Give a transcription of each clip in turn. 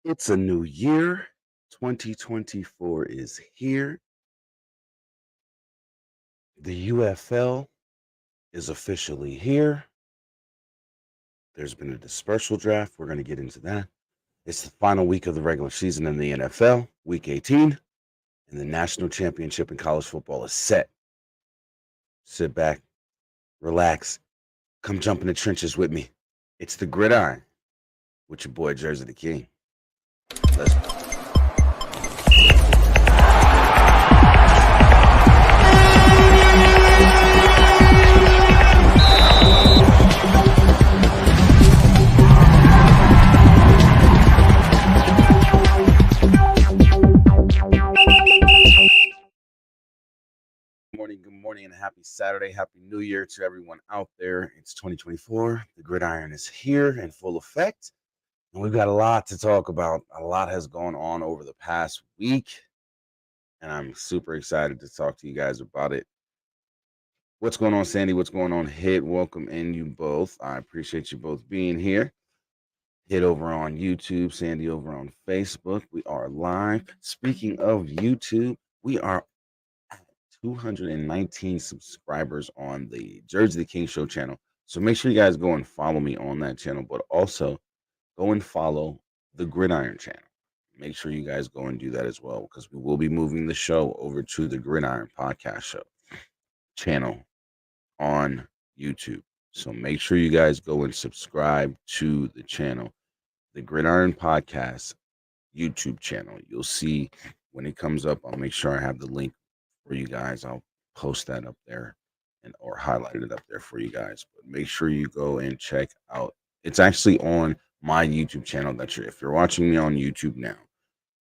It's a new year. 2024 is here. The UFL is officially here. There's been a dispersal draft. We're going to get into that. It's the final week of the regular season in the NFL, week 18, and the national championship in college football is set. Sit back, relax, come jump in the trenches with me. It's the Gridiron with your boy Jersey the King. Let's go. Good morning, and happy Saturday. Happy New Year to everyone out there. It's 2024. The Gridiron is here in full effect, and we've got a lot to talk about. A lot has gone on over the past week, and I'm super excited to talk to you guys about it. What's going on, Sandy? What's going on, Hit? Welcome in, you both. I appreciate you both being here. Hit over on YouTube, Sandy over on Facebook. We are live. Speaking of YouTube, we are 219 subscribers on the Jersey the King Show channel. So make sure you guys go and follow me on that channel, but also go and follow the Gridiron channel. Make sure you guys go and do that as well, because we will be moving the show over to the Gridiron Podcast Show channel on YouTube. So make sure you guys go and subscribe to the channel, the Gridiron Podcast YouTube channel. You'll see when it comes up. I'll make sure I have the link for you guys. I'll post that up there or highlight it up there for you guys. But make sure you go and check out. It's actually on my YouTube channel. If you're watching me on YouTube now,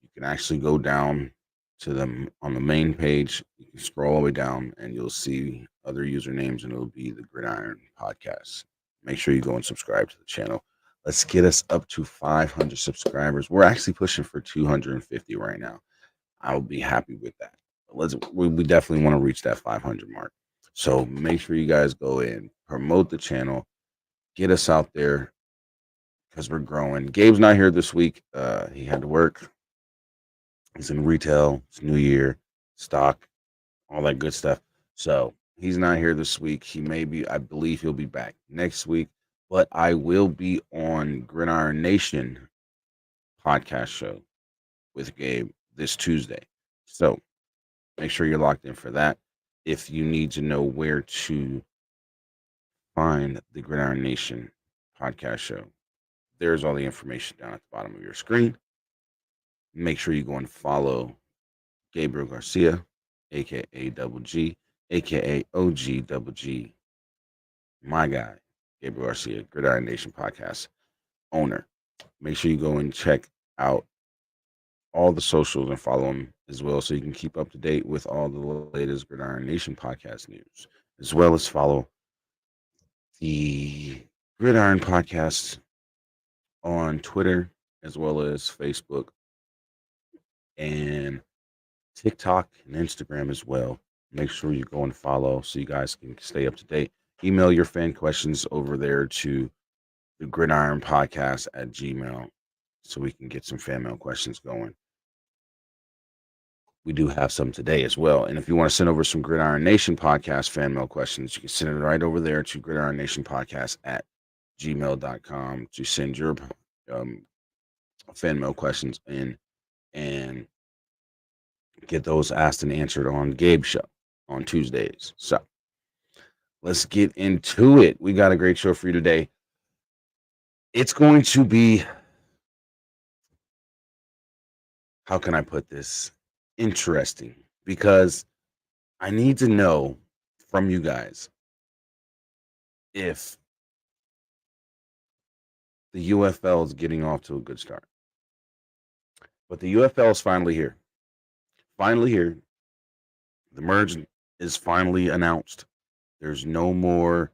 you can actually go down to them on the main page. You can scroll all the way down and you'll see other usernames, and it'll be the Gridiron Podcast. Make sure you go and subscribe to the channel. Let's get us up to 500 subscribers. We're actually pushing for 250 right now. I'll be happy with that. We definitely want to reach that 500 mark. So make sure you guys go in, promote the channel, get us out there, because we're growing. Gabe's not here this week. He had to work. He's in retail. It's New Year, stock, all that good stuff. So he's not here this week. I believe he'll be back next week. But I will be on Gridiron Nation podcast show with Gabe this Tuesday. So make sure you're locked in for that. If you need to know where to find the Gridiron Nation podcast show, there's all the information down at the bottom of your screen. Make sure you go and follow Gabriel Garcia, a.k.a. Double G, a.k.a. OG Double G, my guy, Gabriel Garcia, Gridiron Nation podcast owner. Make sure you go and check out all the socials and follow him as well, so you can keep up to date with all the latest Gridiron Nation podcast news, as well as follow the Gridiron Podcast on Twitter, as well as Facebook and TikTok and Instagram as well. Make sure you go and follow so you guys can stay up to date. Email your fan questions over there to the Gridiron Podcast at Gmail, so we can get some fan mail questions going. We do have some today as well. And if you want to send over some Gridiron Nation Podcast fan mail questions, you can send it right over there to Gridiron Nation Podcast at gmail.com to send your fan mail questions in and get those asked and answered on Gabe's show on Tuesdays. So let's get into it. We got a great show for you today. It's going to be, how can I put this? Interesting, because I need to know from you guys if the UFL is getting off to a good start. But the UFL is finally here. Finally here. The merge is finally announced. There's no more,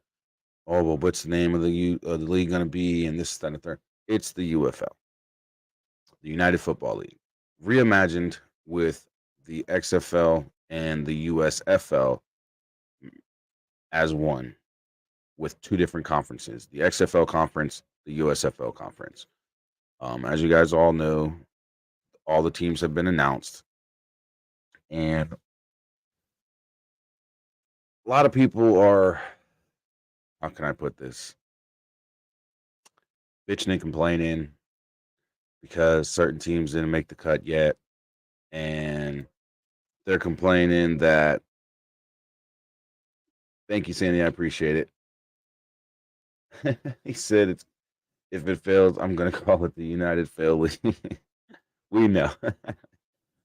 oh, well, what's the name of the league going to be, and this, that, and the third. It's the UFL, the United Football League, reimagined with the XFL and the USFL as one, with two different conferences, the XFL conference, the USFL conference. As you guys all know, all the teams have been announced, and a lot of people are, how can I put this, bitching and complaining because certain teams didn't make the cut yet, and they're complaining that, thank you, Sandy, I appreciate it. He said, if it fails, I'm going to call it the United Fail League. We know.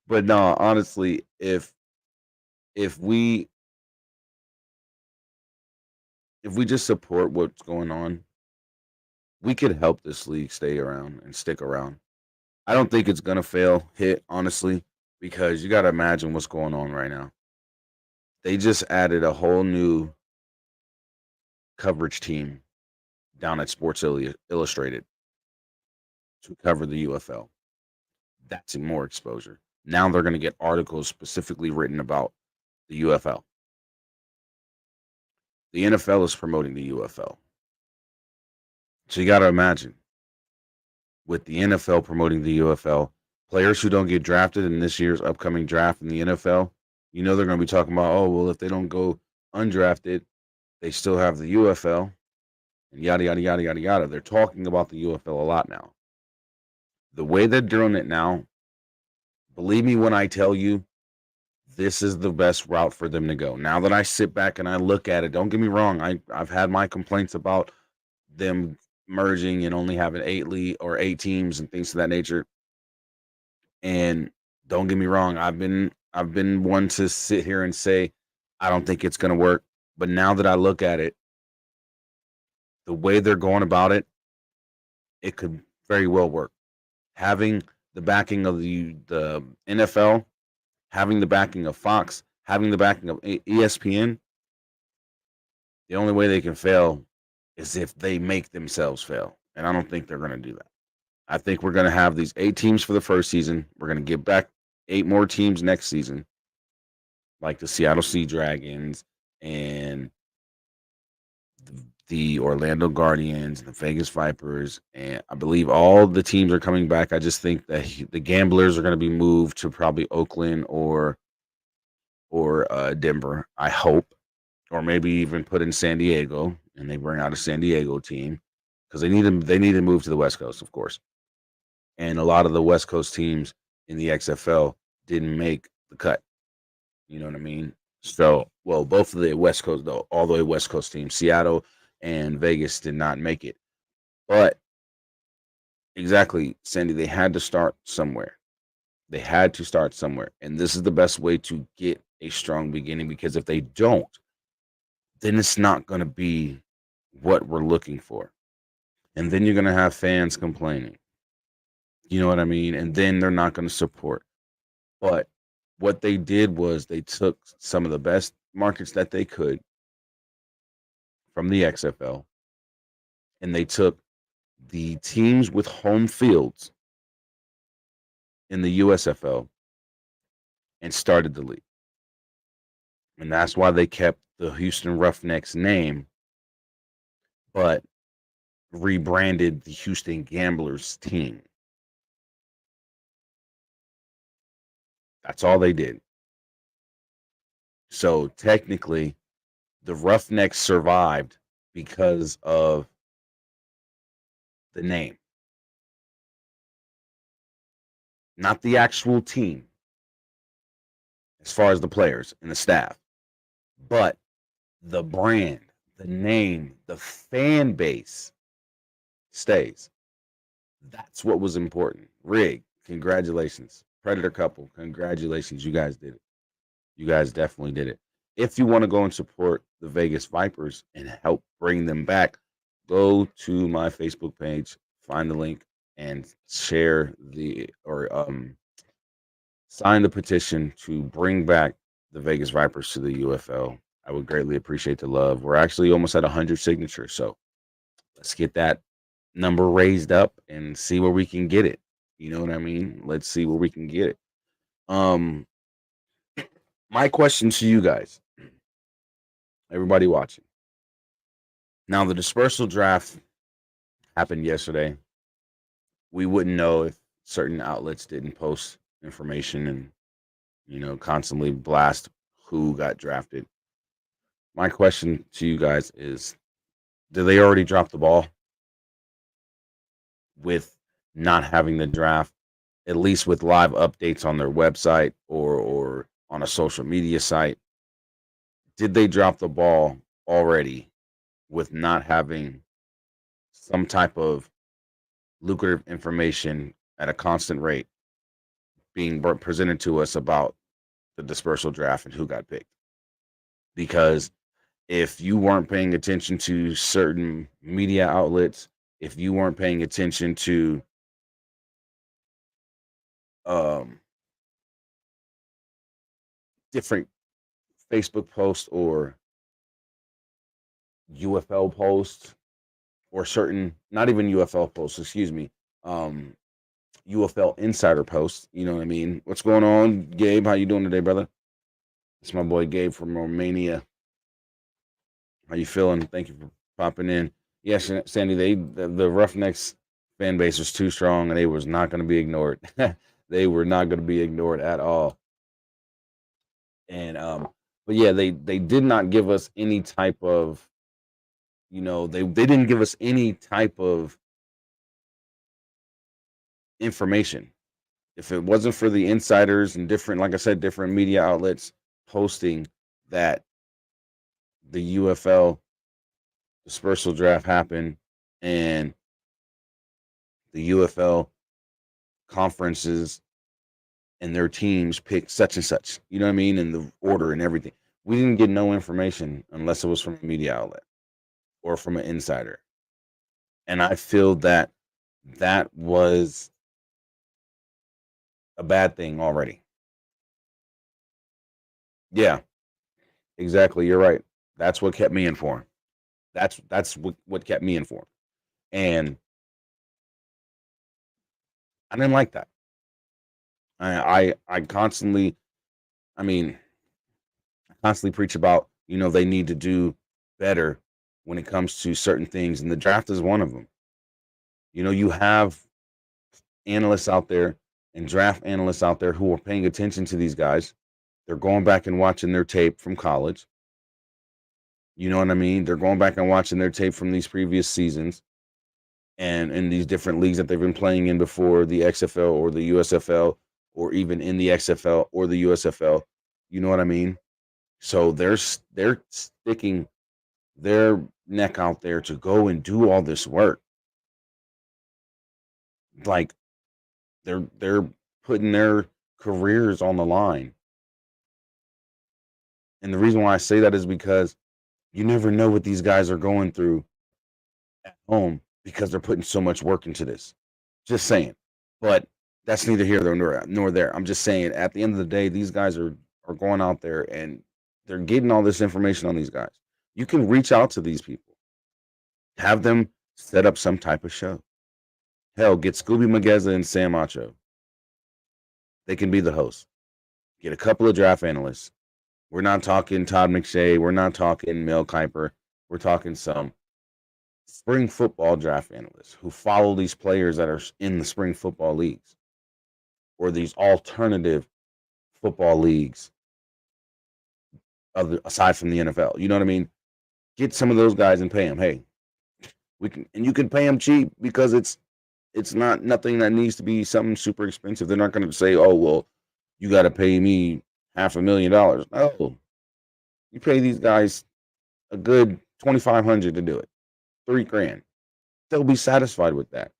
But no, honestly, if we just support what's going on, we could help this league stay around and stick around. I don't think it's gonna hit, honestly, because you got to imagine what's going on right now. They just added a whole new coverage team down at Sports Illustrated to cover the UFL. That's more exposure. Now they're going to get articles specifically written about the UFL. The NFL is promoting the UFL. So you got to imagine, with the NFL promoting the UFL, players who don't get drafted in this year's upcoming draft in the NFL, you know they're going to be talking about, oh, well, if they don't go undrafted, they still have the UFL, and yada, yada, yada, yada, yada. They're talking about the UFL a lot now. The way they're doing it now, believe me when I tell you, this is the best route for them to go. Now that I sit back and I look at it, don't get me wrong, I've had my complaints about them merging and only having 8 teams and things of that nature. And don't get me wrong, I've been one to sit here and say I don't think it's going to work. But now that I look at it, the way they're going about it, it could very well work. Having the backing of the NFL, having the backing of Fox, having the backing of ESPN, the only way they can fail is if they make themselves fail. And I don't think they're going to do that. I think we're going to have these 8 teams for the first season. We're going to get back 8 more teams next season, like the Seattle Sea Dragons and the Orlando Guardians, the Vegas Vipers, and I believe all the teams are coming back. I just think that the Gamblers are going to be moved to probably Oakland or Denver, I hope, or maybe even put in San Diego, and they bring out a San Diego team because they need to move to the West Coast, of course. And a lot of the West Coast teams in the XFL didn't make the cut. You know what I mean? So, well, both of the West Coast, though, all the way West Coast teams, Seattle and Vegas did not make it. But exactly, Sandy, they had to start somewhere. They had to start somewhere. And this is the best way to get a strong beginning, because if they don't, then it's not going to be what we're looking for. And then you're going to have fans complaining. You know what I mean? And then they're not going to support. But what they did was they took some of the best markets that they could from the XFL, and they took the teams with home fields in the USFL and started the league. And that's why they kept the Houston Roughnecks name, but rebranded the Houston Gamblers team. That's all they did. So technically, the Roughnecks survived because of the name, not the actual team, as far as the players and the staff, but the brand, the name, the fan base stays. That's what was important. Rig, congratulations. Predator couple, congratulations. You guys did it. You guys definitely did it. If you want to go and support the Vegas Vipers and help bring them back, go to my Facebook page, find the link, and share sign the petition to bring back the Vegas Vipers to the UFL. I would greatly appreciate the love. We're actually almost at 100 signatures, so let's get that number raised up and see where we can get it. You know what I mean? Let's see where we can get it. My question to you guys, everybody watching. Now, the dispersal draft happened yesterday, we wouldn't know if certain outlets didn't post information and, constantly blast who got drafted. My question to you guys is, did they already drop the ball with not having the draft, at least with live updates on their website or on a social media site? Did they drop the ball already with not having some type of lucrative information at a constant rate being presented to us about the dispersal draft and who got picked? Because if you weren't paying attention to certain media outlets, if you weren't paying attention to um, different Facebook posts or UFL posts or certain, not even UFL posts, excuse me, UFL insider posts, you know what I mean? What's going on, Gabe? How you doing today, brother? It's my boy Gabe from Romania. How you feeling? Thank you for popping in. Yes, Sandy, the Roughnecks fan base was too strong and they was not going to be ignored. They were not going to be ignored at all. And but yeah, they did not give us any type of, they didn't give us any type of information. If it wasn't for the insiders and different, like I said, different media outlets posting that the UFL dispersal draft happened and the UFL conferences and their teams picked such and such, you know what I mean, and the order and everything. We didn't get no information unless it was from a media outlet or from an insider. And I feel that that was a bad thing already. Yeah, exactly. You're right. That's what kept me informed. That's what kept me informed. And I didn't like that. I constantly, I mean, I constantly preach about, they need to do better when it comes to certain things, and the draft is one of them. You have analysts out there and draft analysts out there who are paying attention to these guys. They're going back and watching their tape from college. You know what I mean? They're going back and watching their tape from these previous seasons and in these different leagues that they've been playing in before, the XFL or the USFL, or even in the XFL or the USFL. You know what I mean? So they're sticking their neck out there to go and do all this work. Like they're putting their careers on the line. And the reason why I say that is because you never know what these guys are going through at home because they're putting so much work into this. Just saying. But that's neither here nor there. I'm just saying at the end of the day, these guys are going out there and they're getting all this information on these guys. You can reach out to these people. Have them set up some type of show. Hell, get Scooby Mageza and Sam Acho. They can be the host. Get a couple of draft analysts. We're not talking Todd McShay. We're not talking Mel Kiper. We're talking some spring football draft analysts who follow these players that are in the spring football leagues or these alternative football leagues aside from the NFL. You know what I mean? Get some of those guys and pay them. Hey, we can, and you can pay them cheap because it's not nothing that needs to be something super expensive. They're not going to say, "Oh, well, you got to pay me $500,000." No, you pay these guys a good $2,500 to do it, $3,000. They'll be satisfied with that.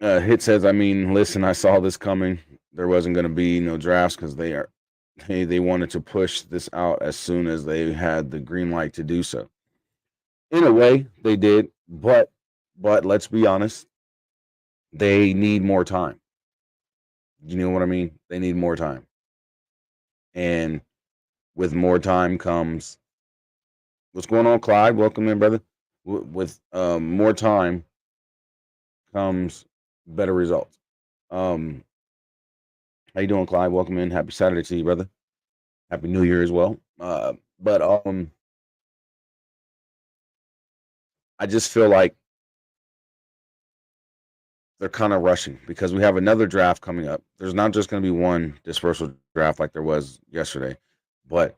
Hit says, listen, I saw this coming. There wasn't going to be no drafts because they wanted to push this out as soon as they had the green light to do so. In a way, they did, but let's be honest, they need more time. You know what I mean? They need more time. And with more time comes, what's going on, Clyde? Welcome in, brother. With more time comes better results. How you doing, Clyde? Welcome in. Happy Saturday to you, brother. Happy New Year as well. But I just feel like they're kind of rushing because we have another draft coming up. There's not just going to be one dispersal draft like there was yesterday, but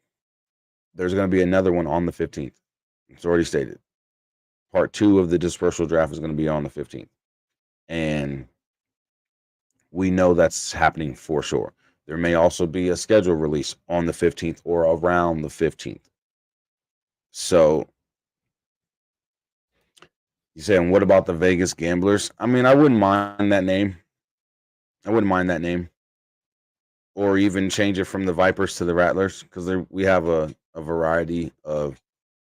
there's going to be another one on the 15th. It's already stated. Part 2 of the dispersal draft is going to be on the 15th. And we know that's happening for sure. There may also be a schedule release on the 15th or around the 15th. So you saying, what about the Vegas Gamblers? I mean, I wouldn't mind that name. I wouldn't mind that name. Or even change it from the Vipers to the Rattlers, because we have a variety of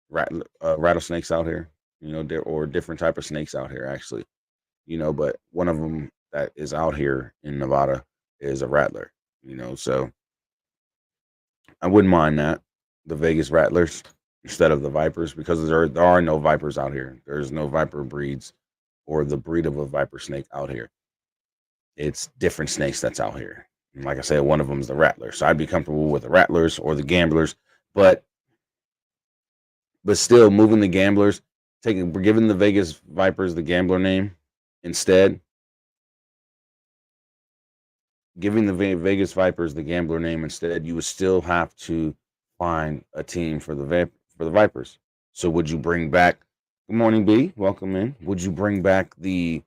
rattlesnakes out here, or different type of snakes out here, actually. But one of them that is out here in Nevada is a rattler, so I wouldn't mind that, the Vegas Rattlers instead of the Vipers, because there are no Vipers out here. There's no Viper breeds or the breed of a Viper snake out here. It's different snakes that's out here. And like I said, one of them is the Rattler. So I'd be comfortable with the Rattlers or the Gamblers, but still moving the Gamblers, giving the Vegas Vipers the Gambler name instead. Giving the Vegas Vipers the Gambler name instead, you would still have to find a team for the Vipers. So would you bring back? Good morning, B. Welcome in. Would you bring back the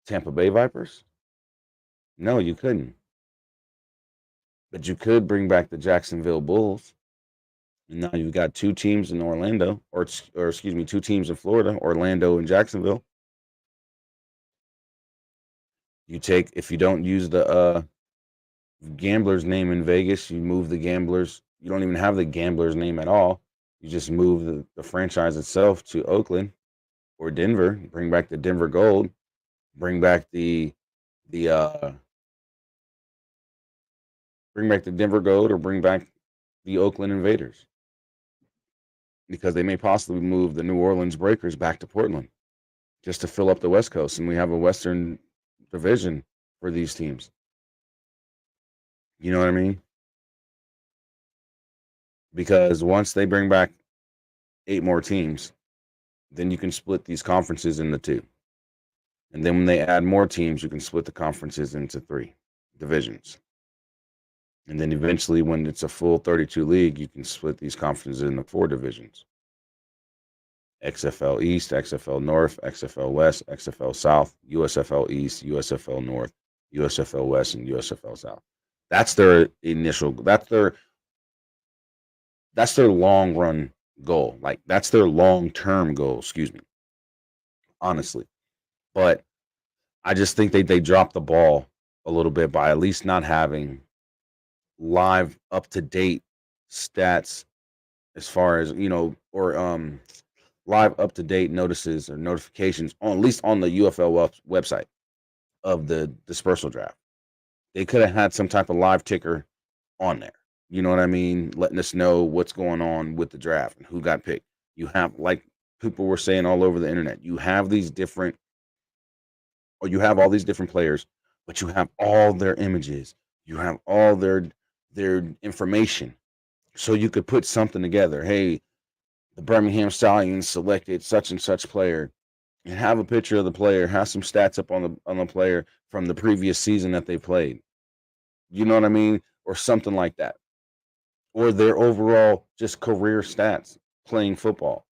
Tampa Bay Vipers? No, you couldn't. But you could bring back the Jacksonville Bulls. And now you've got 2 teams in Orlando, or excuse me, 2 teams in Florida, Orlando and Jacksonville. If you don't use the Gamblers name in Vegas, you move the Gamblers. You don't even have the Gamblers name at all. You just move the franchise itself to Oakland or Denver. Bring back the Denver Gold. Bring back the Denver Gold, or bring back the Oakland Invaders, because they may possibly move the New Orleans Breakers back to Portland just to fill up the West Coast, and we have a Western division for these teams. You know what I mean? Because once they bring back 8 more teams, then you can split these conferences into 2. And then when they add more teams, you can split the conferences into 3 divisions. And then eventually, when it's a full 32 league, you can split these conferences into 4 divisions. XFL East, XFL North, XFL West, XFL South, USFL East, USFL North, USFL West, and USFL South. That's their that's their long run goal. Like, that's their long-term goal, excuse me. Honestly. But I just think they dropped the ball a little bit by at least not having live up-to-date stats, as far as, or live up-to-date notices or notifications, at least on the UFL website of the dispersal draft. They could have had some type of live ticker on there. You know what I mean? Letting us know what's going on with the draft and who got picked. You have, like people were saying all over the internet, you have all these different players, but you have all their images. You have all their information. So you could put something together. Hey, the Birmingham Stallions selected such and such player, and have a picture of the player, have some stats up on the player from the previous season that they played. You know what I mean? Or something like that. Or their overall just career stats playing football.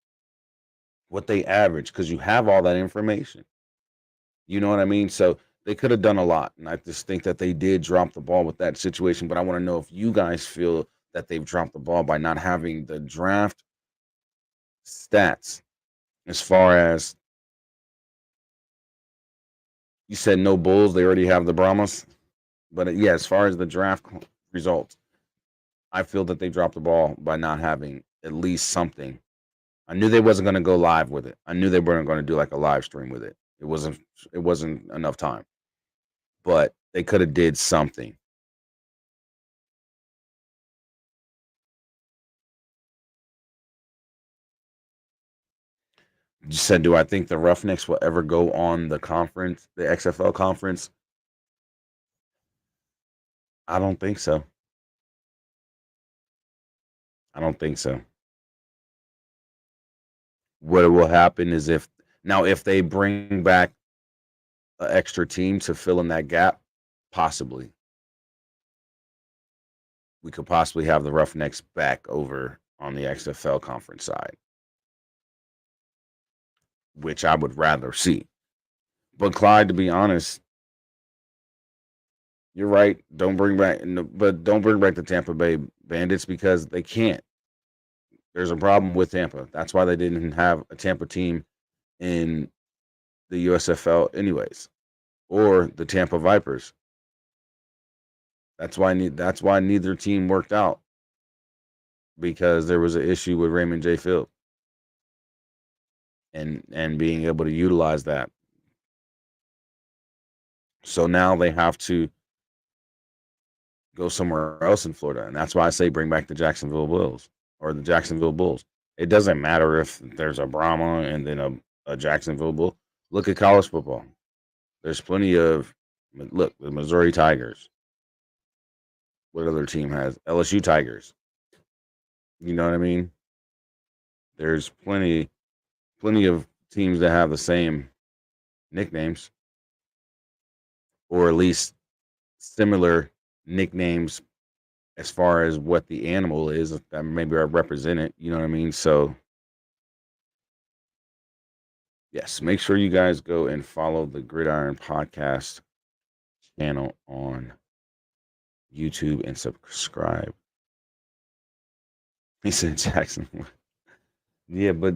What they average, because you have all that information. You know what I mean? So they could have done a lot. And I just think that they did drop the ball with that situation. But I want to know if you guys feel that they've dropped the ball by not having the draft stats, as far as you said, no Bulls. They already have the Brahmas. But yeah, as far as the draft results, I feel that they dropped the ball by not having at least something. I knew they wasn't going to go live with it. I knew they weren't going to do like a live stream with it. It wasn't enough time. But they could have did something. You said, do I think the Roughnecks will ever go on the conference, the XFL conference? I don't think so. I don't think so. What will happen is if they bring back an extra team to fill in that gap? Possibly. We could possibly have the Roughnecks back over on the XFL conference side, which I would rather see. But Clyde, to be honest, you're right. Don't bring back the Tampa Bay Bandits because they can't. There's a problem with Tampa. That's why they didn't have a Tampa team in the USFL anyways, or the Tampa Vipers. That's why neither team worked out, because there was an issue with Raymond J. Field and being able to utilize that. So now they have to go somewhere else in Florida, and that's why I say bring back the Jacksonville Bulls or the Jacksonville Bulls. It doesn't matter if there's a Brahma and then a Jacksonville Bull. Look at college football. There's plenty of the Missouri Tigers. What other team has LSU Tigers? You know what I mean? There's plenty of teams that have the same nicknames, or at least similar nicknames as far as what the animal is that maybe are represented. You know what I mean? So yes, make sure you guys go and follow the Gridiron Podcast channel on YouTube and subscribe. He said Jackson. Yeah, but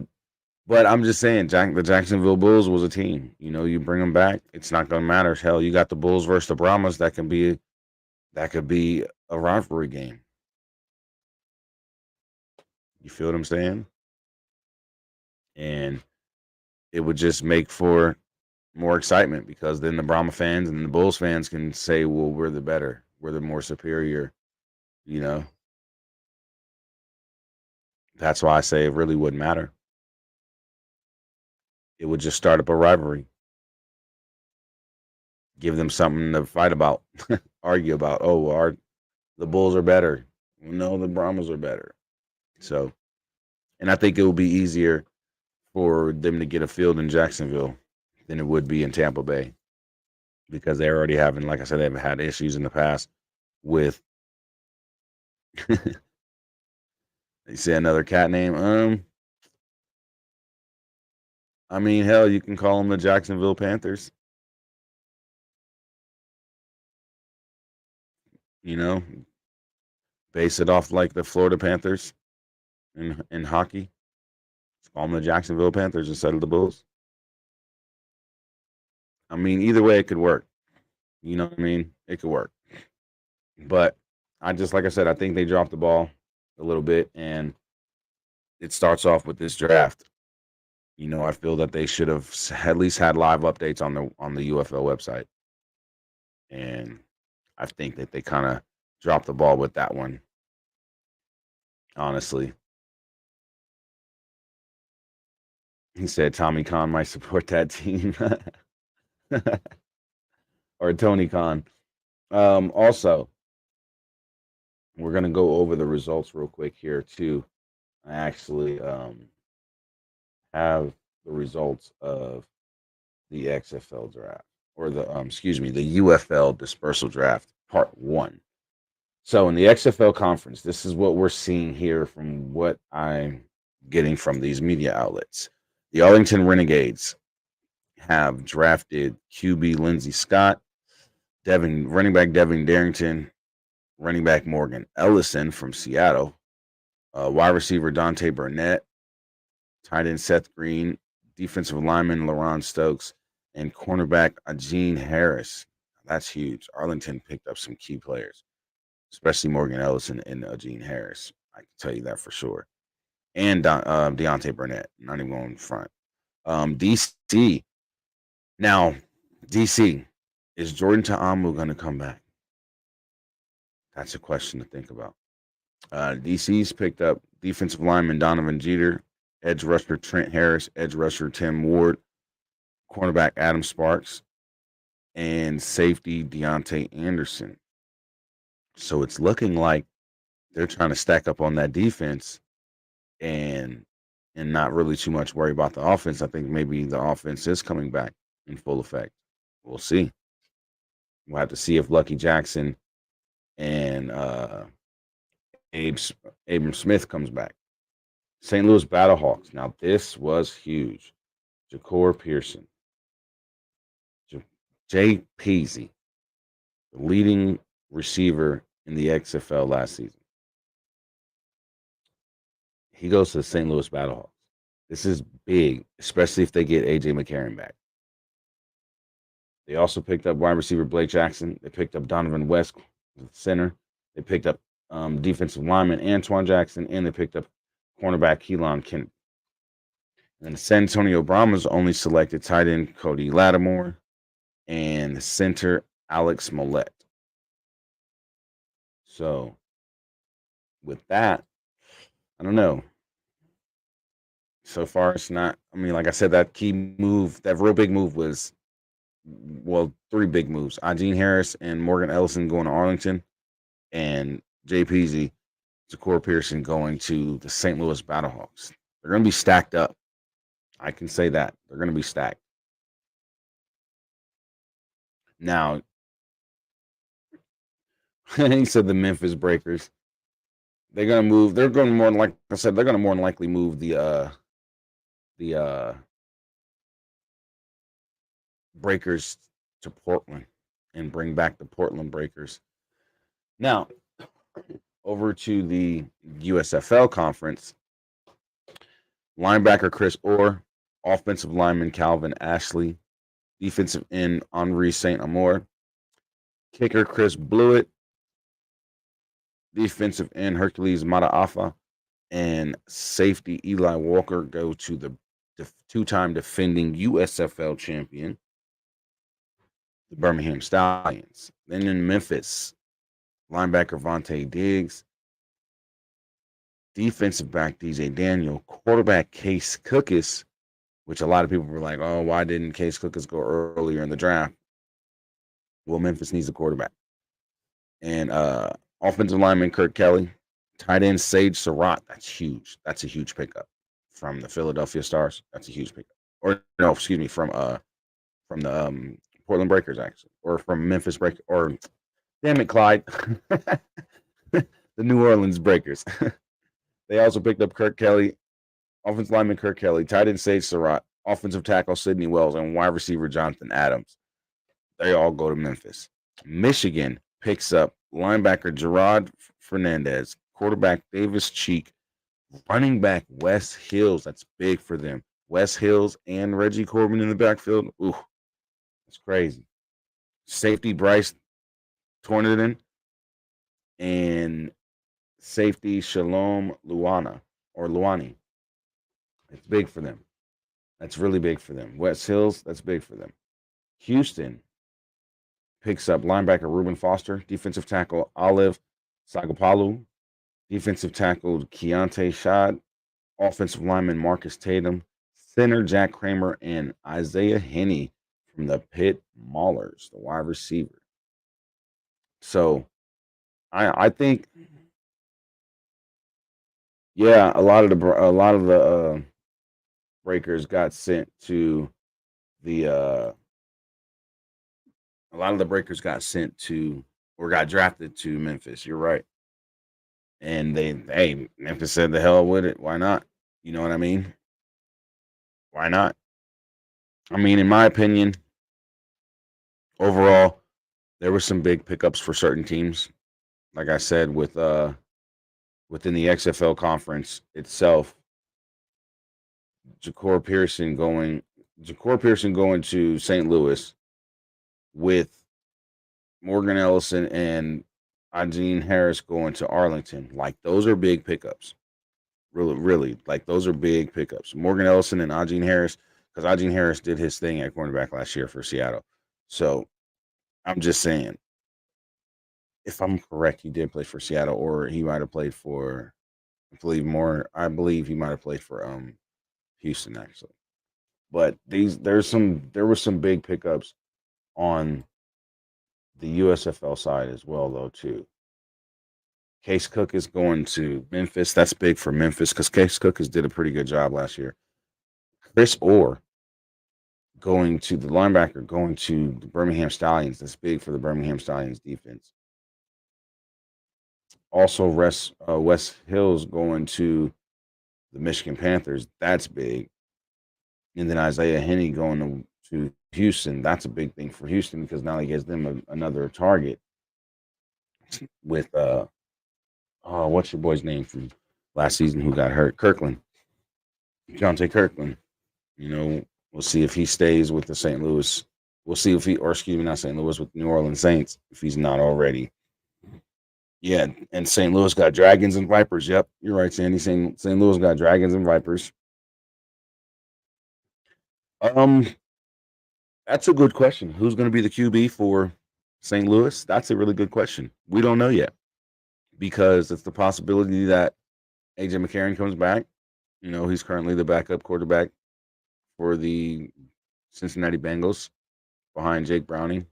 I'm just saying, the Jacksonville Bulls was a team. You know, you bring them back, it's not going to matter. Hell, you got the Bulls versus the Brahmas. That could be a rivalry game. You feel what I'm saying? And it would just make for more excitement, because then the Brahma fans and the Bulls fans can say, well, we're the more superior, you know. That's why I say it really wouldn't matter. It would just start up a rivalry. Give them something to fight about, argue about. Oh, the Bulls are better. No, the Brahmas are better. So, and I think it will be easier for them to get a field in Jacksonville than it would be in Tampa Bay, because they're already having, like I said, they've had issues in the past with. They say another cat name. I mean, hell, you can call them the Jacksonville Panthers. You know, base it off like the Florida Panthers in hockey. Just call them the Jacksonville Panthers instead of the Bulls. I mean, either way, it could work. You know what I mean? It could work. But like I said, I think they dropped the ball a little bit, and it starts off with this draft. You know, I feel that they should have at least had live updates on the UFL website, and I think that they kind of dropped the ball with that one, honestly. He said Tommy Khan might support that team, or Tony Khan. Also, we're gonna go over the results real quick here too. I actually have the results of the XFL draft, or the the UFL Dispersal Draft Part 1. So in the XFL conference, this is what we're seeing here from what I'm getting from these media outlets. The Arlington Renegades have drafted QB Lindsey Scott, running back Devin Darrington, running back Morgan Ellison from Seattle, wide receiver Dante Burnett, tight end Seth Green, defensive lineman LaRon Stokes, and cornerback Ajeen Harris. That's huge. Arlington picked up some key players, especially Morgan Ellison and Ajeen Harris. I can tell you that for sure. And Deontay Burnett, not even going in front. DC. Now, DC, is Jordan Ta'amu going to come back? That's a question to think about. DC's picked up defensive lineman Donovan Jeter, edge rusher Trent Harris, edge rusher Tim Ward, cornerback Adam Sparks, and safety Deontay Anderson. So it's looking like they're trying to stack up on that defense and not really too much worry about the offense. I think maybe the offense is coming back in full effect. We'll see. We'll have to see if Lucky Jackson and Abram Smith comes back. St. Louis Battlehawks. Now, this was huge. Ja'Cour Pearson. Jay Peasy, the leading receiver in the XFL last season. He goes to the St. Louis Battlehawks. This is big, especially if they get A.J. McCarron back. They also picked up wide receiver Blake Jackson. They picked up Donovan West, center. They picked up defensive lineman Antoine Jackson, and they picked up cornerback Keelan Kennedy. And the San Antonio Brahmas only selected tight end Cody Lattimore and center Alex Mollett. So, with that, I don't know. So far, it's not. I mean, like I said, that key move, that real big move was, well, 3 big moves. Ajeen Harris and Morgan Ellison going to Arlington, and Jay Peasy, Ja'Cour Pearson going to the St. Louis Battlehawks. They're going to be stacked up. I can say that. They're going to be stacked. Now, he said the Memphis Breakers. They're going to move. They're going to more than, like I said, they're going to more than likely move the Breakers to Portland and bring back the Portland Breakers. Now, over to the USFL conference. Linebacker Chris Orr, offensive lineman Calvin Ashley, defensive end Henri St. Amour, kicker Chris Blewett, defensive end Hercules Mataafa, and safety Eli Walker go to the 2-time defending USFL champion, the Birmingham Stallions. Then in Memphis, linebacker Vontae Diggs, defensive back DJ Daniel, quarterback Case Cookus, which a lot of people were like, oh, why didn't Case Cookus go earlier in the draft? Well, Memphis needs a quarterback. And offensive lineman Kirk Kelly, tight end Sage Surratt. That's huge. That's a huge pickup from the Philadelphia Stars. That's a huge pickup. Or no, excuse me, from the Portland Breakers, actually, or from Memphis Breakers, or damn it, Clyde, the New Orleans Breakers. They also picked up Kirk Kelly, offensive lineman Kirk Kelly, tight end Sage Surratt, offensive tackle Sidney Wells, and wide receiver Jonathan Adams. They all go to Memphis. Michigan picks up linebacker Gerard Fernandez, quarterback Davis Cheek, running back Wes Hills. That's big for them. Wes Hills and Reggie Corbin in the backfield. Ooh, that's crazy. Safety Bryce Torneden and safety Shalom Luani. It's big for them. That's really big for them. West Hills, that's big for them. Houston picks up linebacker Reuben Foster, defensive tackle Olive Sagapalu, defensive tackle Keontae Shad, offensive lineman Marcus Tatum, center Jack Kramer, and Isaiah Henney from the Pitt Maulers, the wide receiver. So I think, yeah, a lot of the Breakers got sent to the a lot of the Breakers got sent to or got drafted to Memphis. You're right. And Memphis said the hell with it. Why not? You know what I mean? Why not? I mean, in my opinion, overall, there were some big pickups for certain teams. Like I said, with within the XFL conference itself, Ja'Cour Pearson going to St. Louis with Morgan Ellison and Ajeen Harris going to Arlington. Like, those are big pickups. Really, like, those are big pickups. Morgan Ellison and Ajeen Harris, because Ajeen Harris did his thing at cornerback last year for Seattle. So I'm just saying, if I'm correct, he did play for Seattle, or he might have played for, I believe he might have played for Houston, actually. But there were some big pickups on the USFL side as well, though, too. Case Cook is going to Memphis. That's big for Memphis because Case Cook did a pretty good job last year. Chris Orr going to the linebacker, going to the Birmingham Stallions. That's big for the Birmingham Stallions defense. Also, Wes Hill's going to the Michigan Panthers. That's big. And then Isaiah Henney going to Houston. That's a big thing for Houston because now he gives them another target with what's your boy's name from last season who got hurt? Kirkland, Jonte Kirkland. You know, we'll see if he stays with the St. Louis. We'll see if not St. Louis, with New Orleans Saints, if he's not already. Yeah, and St. Louis got Dragons and Vipers. Yep, you're right, Sandy. St. Louis got Dragons and Vipers. That's a good question. Who's going to be the QB for St. Louis? That's a really good question. We don't know yet because it's the possibility that AJ McCarron comes back. You know, he's currently the backup quarterback for the Cincinnati Bengals behind Jake Browning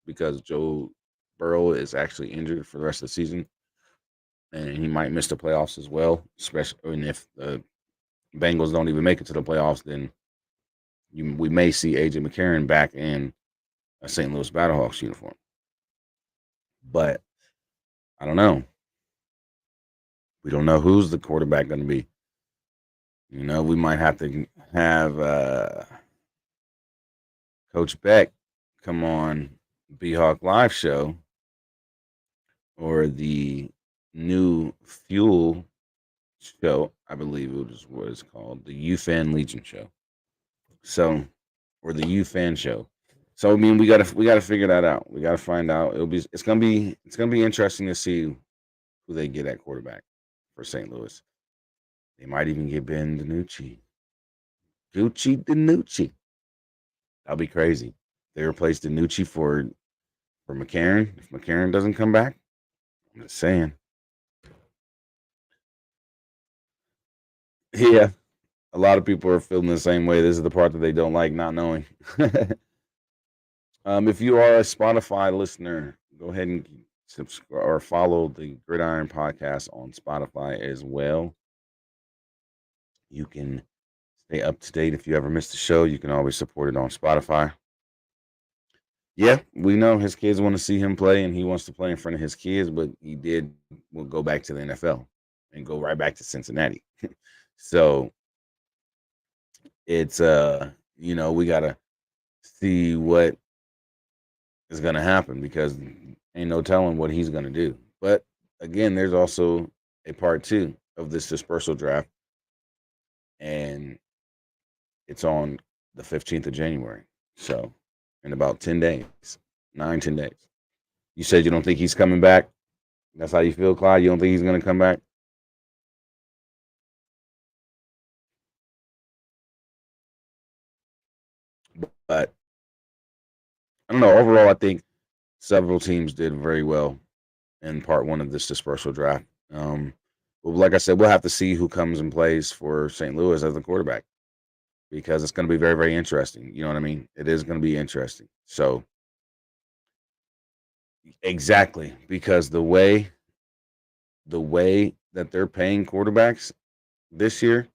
because Joe Burrow is actually injured for the rest of the season. And he might miss the playoffs as well, especially if the Bengals don't even make it to the playoffs, then we may see AJ McCarron back in a St. Louis Battlehawks uniform. But I don't know. We don't know who's the quarterback going to be. You know, we might have to have Coach Beck come on B-Hawk Live show or the new Fuel show, I believe it was what it's called, the UFN Legion show. So, or the UFan show. So I mean, we gotta figure that out. We gotta find out. It's gonna be interesting to see who they get at quarterback for St. Louis. They might even get Ben DiNucci. Gucci DiNucci. That'll be crazy. They replace DiNucci for McCarron. If McCarron doesn't come back, I'm just saying. Yeah. A lot of people are feeling the same way. This is the part that they don't like not knowing. If you are a Spotify listener, go ahead and subscribe or follow the Gridiron podcast on Spotify as well. You can stay up to date. If you ever miss the show, you can always support it on Spotify. Yeah, we know his kids want to see him play, and he wants to play in front of his kids, but will go back to the NFL and go right back to Cincinnati. So it's we gotta see what is gonna happen because ain't no telling what he's gonna do. But again, there's also a part 2 of this dispersal draft, and it's on the 15th of January. So in about 10 days, 10 days. You said you don't think he's coming back. That's how you feel, Clyde? You don't think he's gonna come back? But I don't know. Overall, I think several teams did very well in part 1 of this dispersal draft. But like I said, we'll have to see who comes and plays for St. Louis as the quarterback because it's going to be very, very interesting. You know what I mean? It is going to be interesting. So exactly, because the way that they're paying quarterbacks this year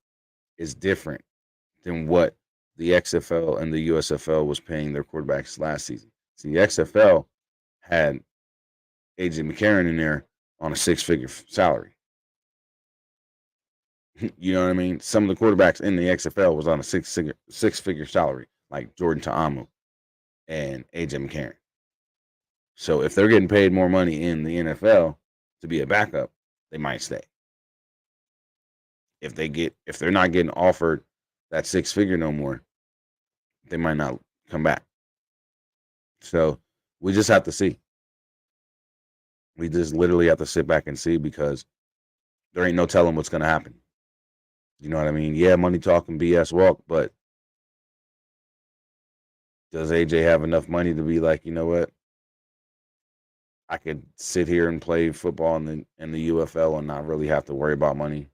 is different than what the XFL and the USFL was paying their quarterbacks last season. See, the XFL had AJ McCarron in there on a 6-figure salary. You know what I mean? Some of the quarterbacks in the XFL was on a six-figure salary, like Jordan Ta'amu and AJ McCarron. So if they're getting paid more money in the NFL to be a backup, they might stay. If they're not getting offered that 6-figure no more, they might not come back. So we just have to see. We just literally have to sit back and see because there ain't no telling what's going to happen. You know what I mean? Yeah, money talk and BS walk, but does AJ have enough money to be like, you know what? I could sit here and play football in the UFL and not really have to worry about money.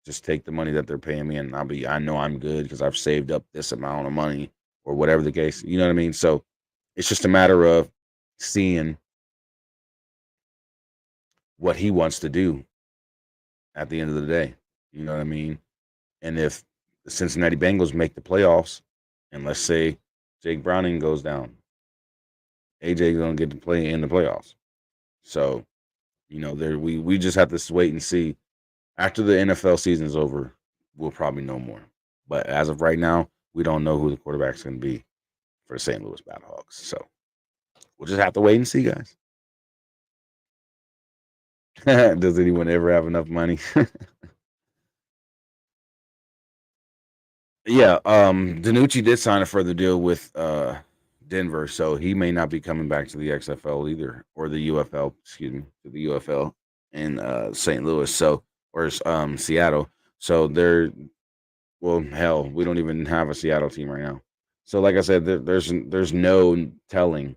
Just take the money that they're paying me and I know I'm good because I've saved up this amount of money or whatever the case. You know what I mean? So it's just a matter of seeing what he wants to do at the end of the day. You know what I mean? And if the Cincinnati Bengals make the playoffs, and let's say Jake Browning goes down. AJ gonna get to play in the playoffs. So, there we just have to wait and see. After the NFL season is over, we'll probably know more. But as of right now, we don't know who the quarterback's going to be for the St. Louis Battlehawks. So we'll just have to wait and see, guys. Does anyone ever have enough money? Yeah, Danucci did sign a further deal with Denver, so he may not be coming back to the XFL either, or the UFL, excuse me, to the UFL in St. Louis, so or Seattle. So well, hell, we don't even have a Seattle team right now. So, like I said, there's no telling.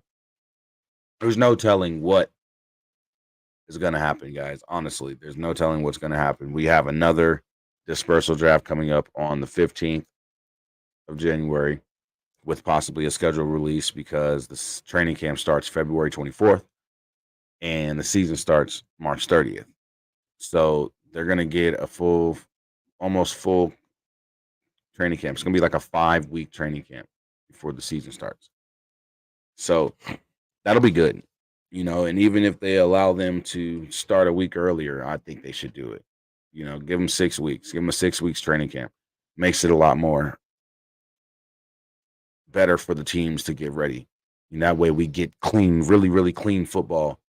There's no telling what is going to happen, guys. Honestly, there's no telling what's going to happen. We have another dispersal draft coming up on the 15th of January, with possibly a schedule release because the training camp starts February 24th and the season starts March 30th. So they're going to get a almost full training camp. It's going to be like a 5-week training camp before the season starts. So that'll be good, and even if they allow them to start a week earlier, I think they should do it. Give them 6 weeks, give them a 6 weeks training camp. Makes it a lot more better for the teams to get ready. And that way we get clean, really, really clean football,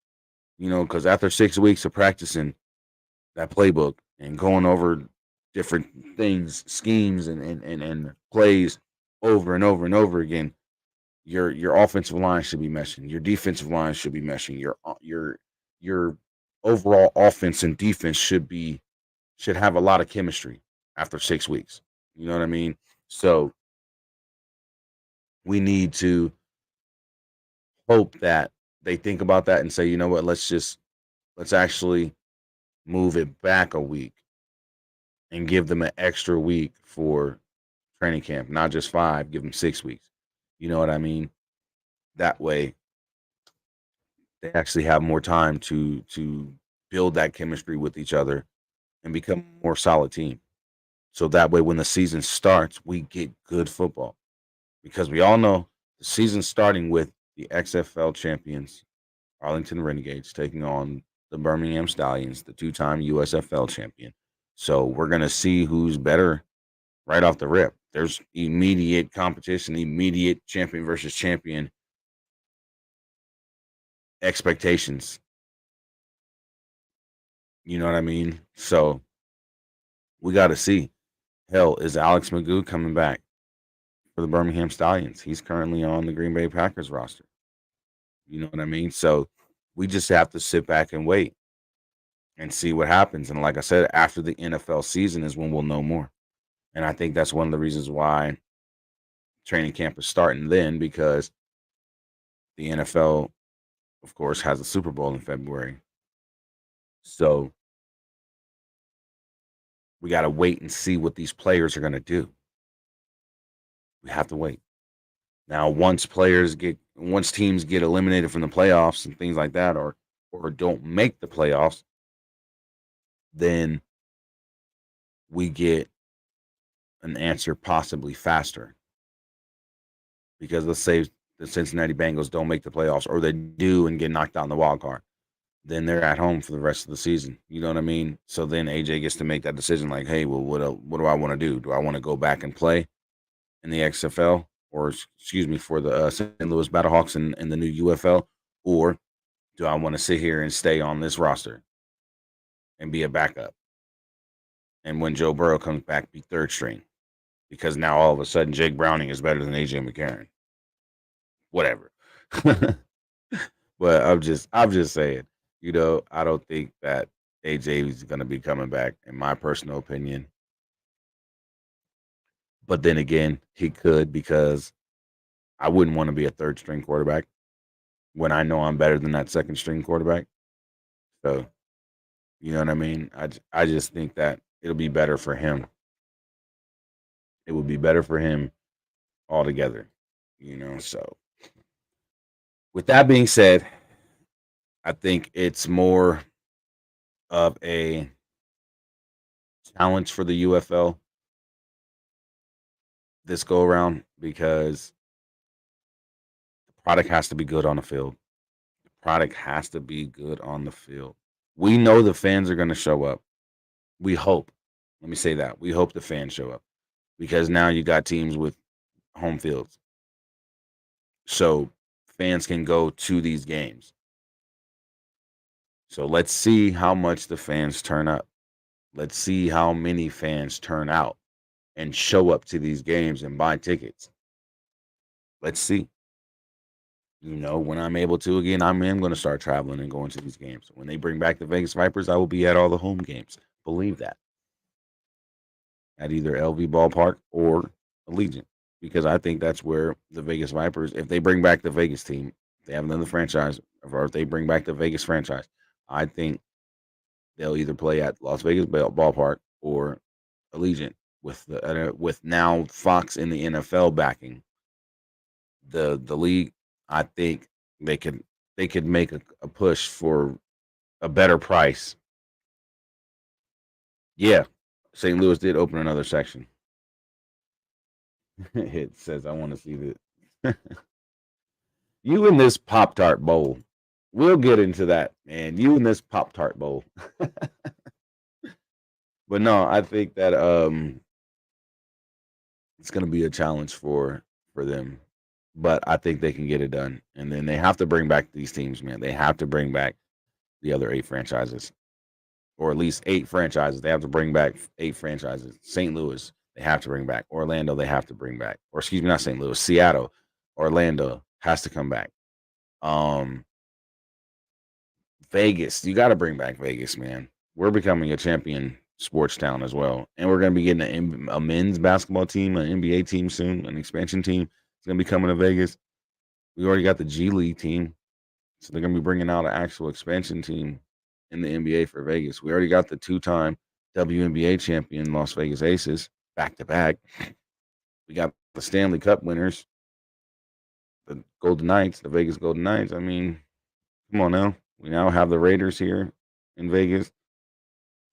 because after 6 weeks of practicing that playbook and going over different things, schemes and plays over and over and over again, your offensive line should be meshing. Your defensive line should be meshing. Your overall offense and defense should have a lot of chemistry after 6 weeks. You know what I mean? So we need to hope that they think about that and say, you know what, let's actually move it back a week and give them an extra week for training camp, not just 5, give them 6 weeks. You know what I mean? That way they actually have more time to build that chemistry with each other and become a more solid team. So that way when the season starts, we get good football. Because we all know the season's starting with the XFL champions, Arlington Renegades, taking on the Birmingham Stallions, the 2-time USFL champion. So we're going to see who's better right off the rip. There's immediate competition, immediate champion versus champion expectations. You know what I mean? So we got to see. Hell, is Alex Magoo coming back for the Birmingham Stallions? He's currently on the Green Bay Packers roster. You know what I mean? So we just have to sit back and wait and see what happens. And like I said, after the NFL season is when we'll know more. And I think that's one of the reasons why training camp is starting then, because the NFL, of course, has a Super Bowl in February. So we got to wait and see what these players are going to do. We have to wait. Now, once teams get eliminated from the playoffs and things like that, or don't make the playoffs, then we get an answer possibly faster. Because let's say the Cincinnati Bengals don't make the playoffs, or they do and get knocked out in the wild card, then they're at home for the rest of the season. You know what I mean? So then AJ gets to make that decision, like, hey, well, what do I want to do? Do I want to go back and play in the XFL, or excuse me, for the St. Louis Battlehawks in the new UFL, or do I want to sit here and stay on this roster and be a backup? And when Joe Burrow comes back, be third string, because now all of a sudden Jake Browning is better than AJ McCarron. Whatever. But I'm just saying, I don't think that AJ is going to be coming back, in my personal opinion. But then again, he could, because I wouldn't want to be a third string quarterback when I know I'm better than that second string quarterback. So, you know what I mean? I just think that it'll be better for him. It would be better for him altogether, So, with that being said, I think it's more of a challenge for the UFL this go around, because Product has to be good on the field. Product has to be good on the field. We know the fans are going to show up. We hope. Let me say that. We hope the fans show up because now you got teams with home fields. So fans can go to these games. So let's see how much the fans turn up. Let's see how many fans turn out and show up to these games and buy tickets. Let's see. When I'm able to again, I am going to start traveling and going to these games. When they bring back the Vegas Vipers, I will be at all the home games. Believe that. At either LV Ballpark or Allegiant, because I think that's where the Vegas Vipers, if they bring back the Vegas team, they have another franchise, or if they bring back the Vegas franchise, I think they'll either play at Las Vegas Ballpark or Allegiant with now Fox in the NFL backing the league. I think they could make a push for a better price. Yeah, St. Louis did open another section. It says, I want to see this. You in this Pop-Tart bowl. We'll get into that, man. You in this Pop-Tart bowl. But no, I think that it's going to be a challenge for them. But I think they can get it done. And then they have to bring back these teams, man. They have to bring back the other 8 franchises. Or at least 8 franchises. They have to bring back 8 franchises. St. Louis, they have to bring back. Orlando, they have to bring back. Or excuse me, not St. Louis. Seattle, Orlando has to come back. Vegas, you got to bring back Vegas, man. We're becoming a champion sports town as well. And we're going to be getting a men's basketball team, an NBA team soon, an expansion team. It's going to be coming to Vegas. We already got the G League team. So they're going to be bringing out an actual expansion team in the NBA for Vegas. We already got the 2-time WNBA champion Las Vegas Aces back-to-back. We got the Stanley Cup winners, the Golden Knights, the Vegas Golden Knights. I mean, come on now. We now have the Raiders here in Vegas.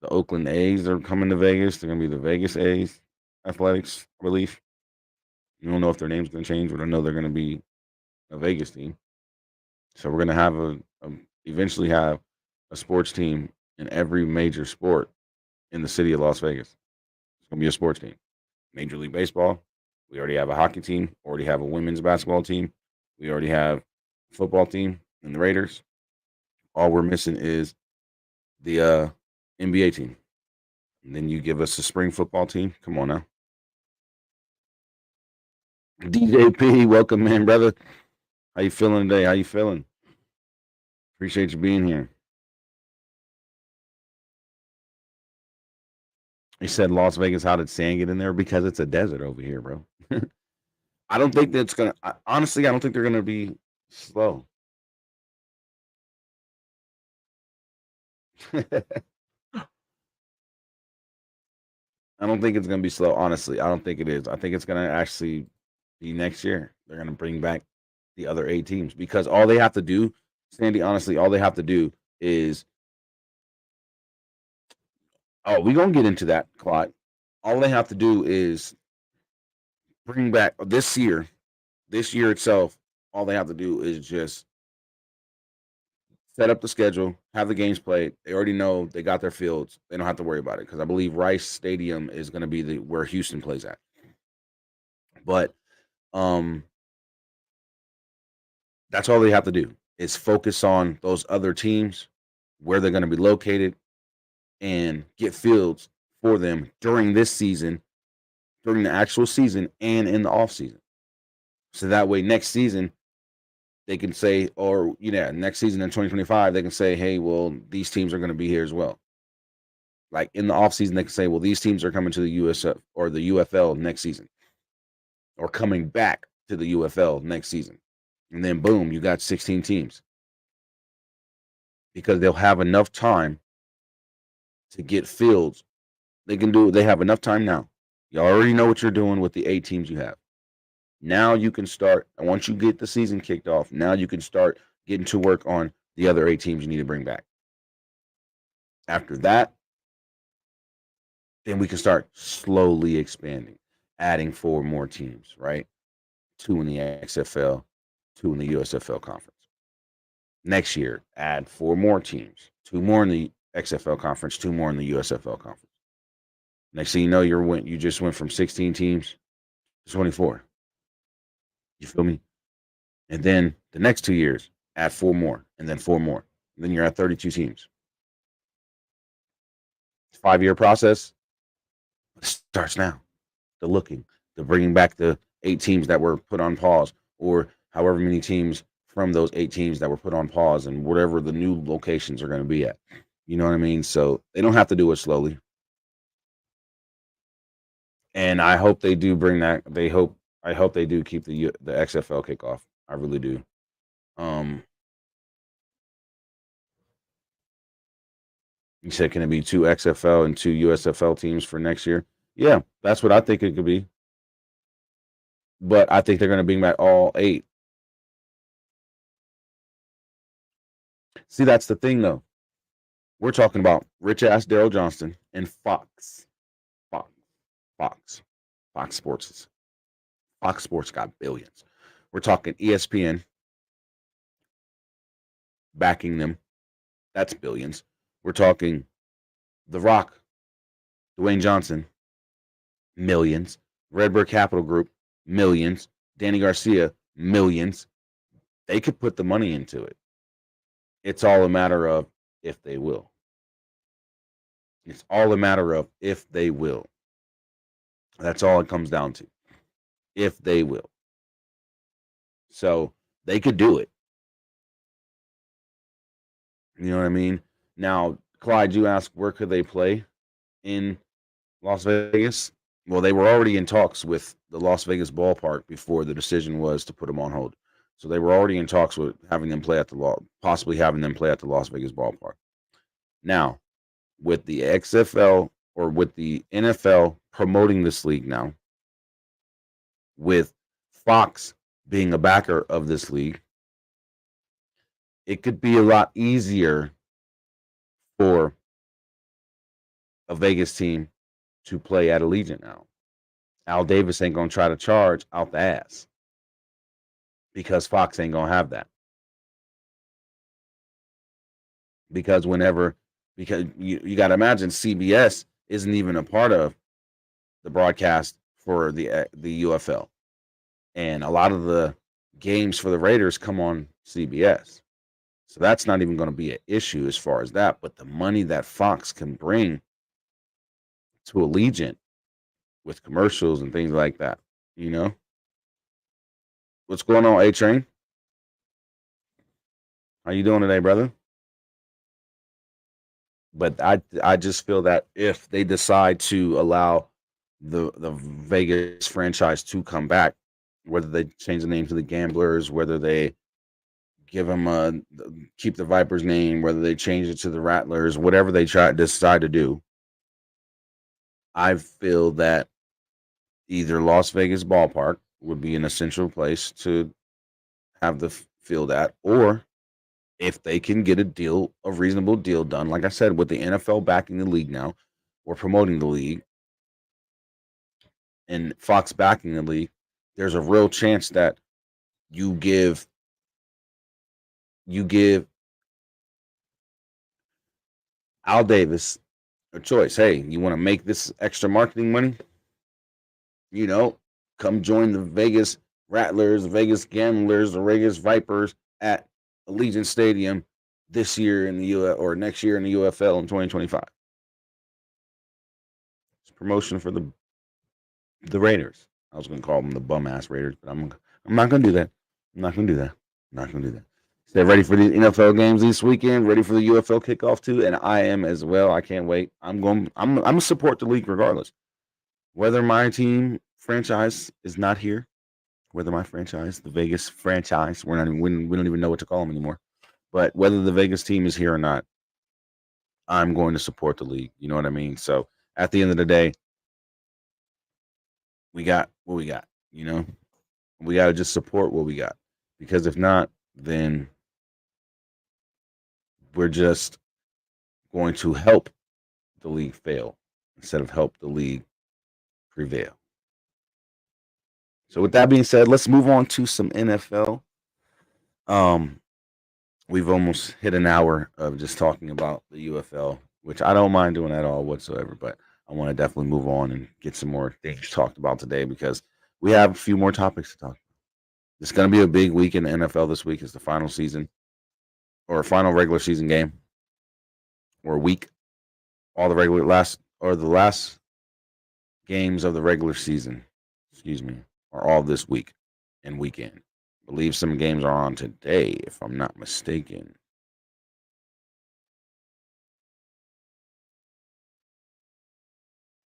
The Oakland A's are coming to Vegas. They're going to be the Vegas A's Athletics Relief. You don't know if their name's going to change, but I know they're going to be a Vegas team. So we're going to have eventually have a sports team in every major sport in the city of Las Vegas. It's going to be a sports team. Major League Baseball. We already have a hockey team. Already have a women's basketball team. We already have a football team and the Raiders. All we're missing is the NBA team. And then you give us a spring football team. Come on now. DJP, welcome, man, brother. How you feeling today? How you feeling? Appreciate you being here. He said Las Vegas, how did sand get in there? Because it's a desert over here, bro. I don't think that's going to, honestly, I don't think they're going to be slow. I don't think it's going to be slow, honestly. I don't think it is. I think it's going to actually be next year. They're going to bring back the other 8 teams because all they have to do, Sandy, honestly, all they have to do is, we're going to get into that, Clyde. All they have to do is bring back this year itself. All they have to do is just set up the schedule, have the games played. They already know they got their fields. They don't have to worry about it because I believe Rice Stadium is going to be where Houston plays at. But that's all they have to do is focus on those other teams, where they're going to be located, and get fields for them during this season, during the actual season, and in the off season. So that way, next season, they can say, or next season in 2025, they can say, hey, well, these teams are going to be here as well. Like in the off season, they can say, well, these teams are coming to the USF or the UFL next season, or coming back to the UFL next season. And then boom, you got 16 teams. Because they'll have enough time to get fields. They have enough time now. You already know what you're doing with the 8 teams you have. Now you can start, and once you get the season kicked off, now you can start getting to work on the other 8 teams you need to bring back. After that, then we can start slowly expanding, adding 4 more teams, right? 2 in the XFL, 2 in the USFL conference. Next year, add 4 more teams, 2 more in the XFL conference, 2 more in the USFL conference. Next thing you know, you just went from 16 teams to 24. You feel me? And then the next 2 years, add 4 more, and then 4 more. And then you're at 32 teams. 5-year process. It starts now. The looking, the bringing back the 8 teams that were put on pause, or however many teams from those 8 teams that were put on pause, and whatever the new locations are going to be at. You know what I mean? So they don't have to do it slowly. And I hope they do bring that. I hope they do keep the XFL kickoff. I really do. You said, can it be 2 XFL and 2 USFL teams for next year? Yeah, that's what I think it could be. But I think they're going to bring back all 8. See, that's the thing, though. We're talking about rich-ass Daryl Johnston and Fox. Fox Sports. Fox Sports got billions. We're talking ESPN backing them. That's billions. We're talking The Rock, Dwayne Johnson, millions. Redbird Capital Group, millions. Danny Garcia, millions. They could put the money into it. It's all a matter of if they will. It's all a matter of if they will. That's all it comes down to. If they will. So they could do it. You know what I mean? Now, Clyde, you asked where could they play in Las Vegas? Well, they were already in talks with the Las Vegas ballpark before the decision was to put them on hold. So they were already in talks with having them play at possibly having them play at the Las Vegas ballpark. Now, with the XFL or with the NFL promoting this league now, with Fox being a backer of this league, it could be a lot easier for a Vegas team to play at Allegiant now. Al Davis ain't going to try to charge out the ass because Fox ain't going to have that. Because you got to imagine CBS isn't even a part of the broadcast for the UFL. And a lot of the games for the Raiders come on CBS. So that's not even going to be an issue as far as that. But the money that Fox can bring to Allegiant with commercials and things like that, you know? What's going on, A-Train? How you doing today, brother? But I just feel that if they decide to allow the Vegas franchise to come back, whether they change the name to the Gamblers, whether they give them keep the Vipers name, whether they change it to the Rattlers, whatever they decide to do, I feel that either Las Vegas ballpark would be an essential place to have the field at, or if they can get a reasonable deal done, like I said, with the NFL backing the league now, or promoting the league, and Fox backing the league, there's a real chance that you give Al Davis a choice. Hey, you want to make this extra marketing money? You know, come join the Vegas Rattlers, the Vegas Gamblers, the Vegas Vipers at Allegiant Stadium this year in the or next year in the UFL in 2025. It's promotion for the Raiders. I was going to call them the bum ass Raiders, but I'm not going to do that. I'm not going to do that. Stay ready for the NFL games this weekend. Ready for the UFL kickoff too, and I am as well. I can't wait. I'm gonna support the league regardless. Whether my team franchise is not here, whether my franchise, the Vegas franchise, we don't even know what to call them anymore. But whether the Vegas team is here or not, I'm going to support the league. You know what I mean? So at the end of the day, we got what we got. You know, we got to just support what we got, because if not, then we're just going to help the league fail instead of help the league prevail. So with that being said, let's move on to some NFL. We've almost hit an hour of just talking about the UFL, which I don't mind doing at all whatsoever, but I want to definitely move on and get some more things talked about today because we have a few more topics to talk about. It's going to be a big week in the NFL this week. It's the final season or final regular season game or week. All the last games of the regular season, are all this week and weekend. I believe some games are on today, if I'm not mistaken.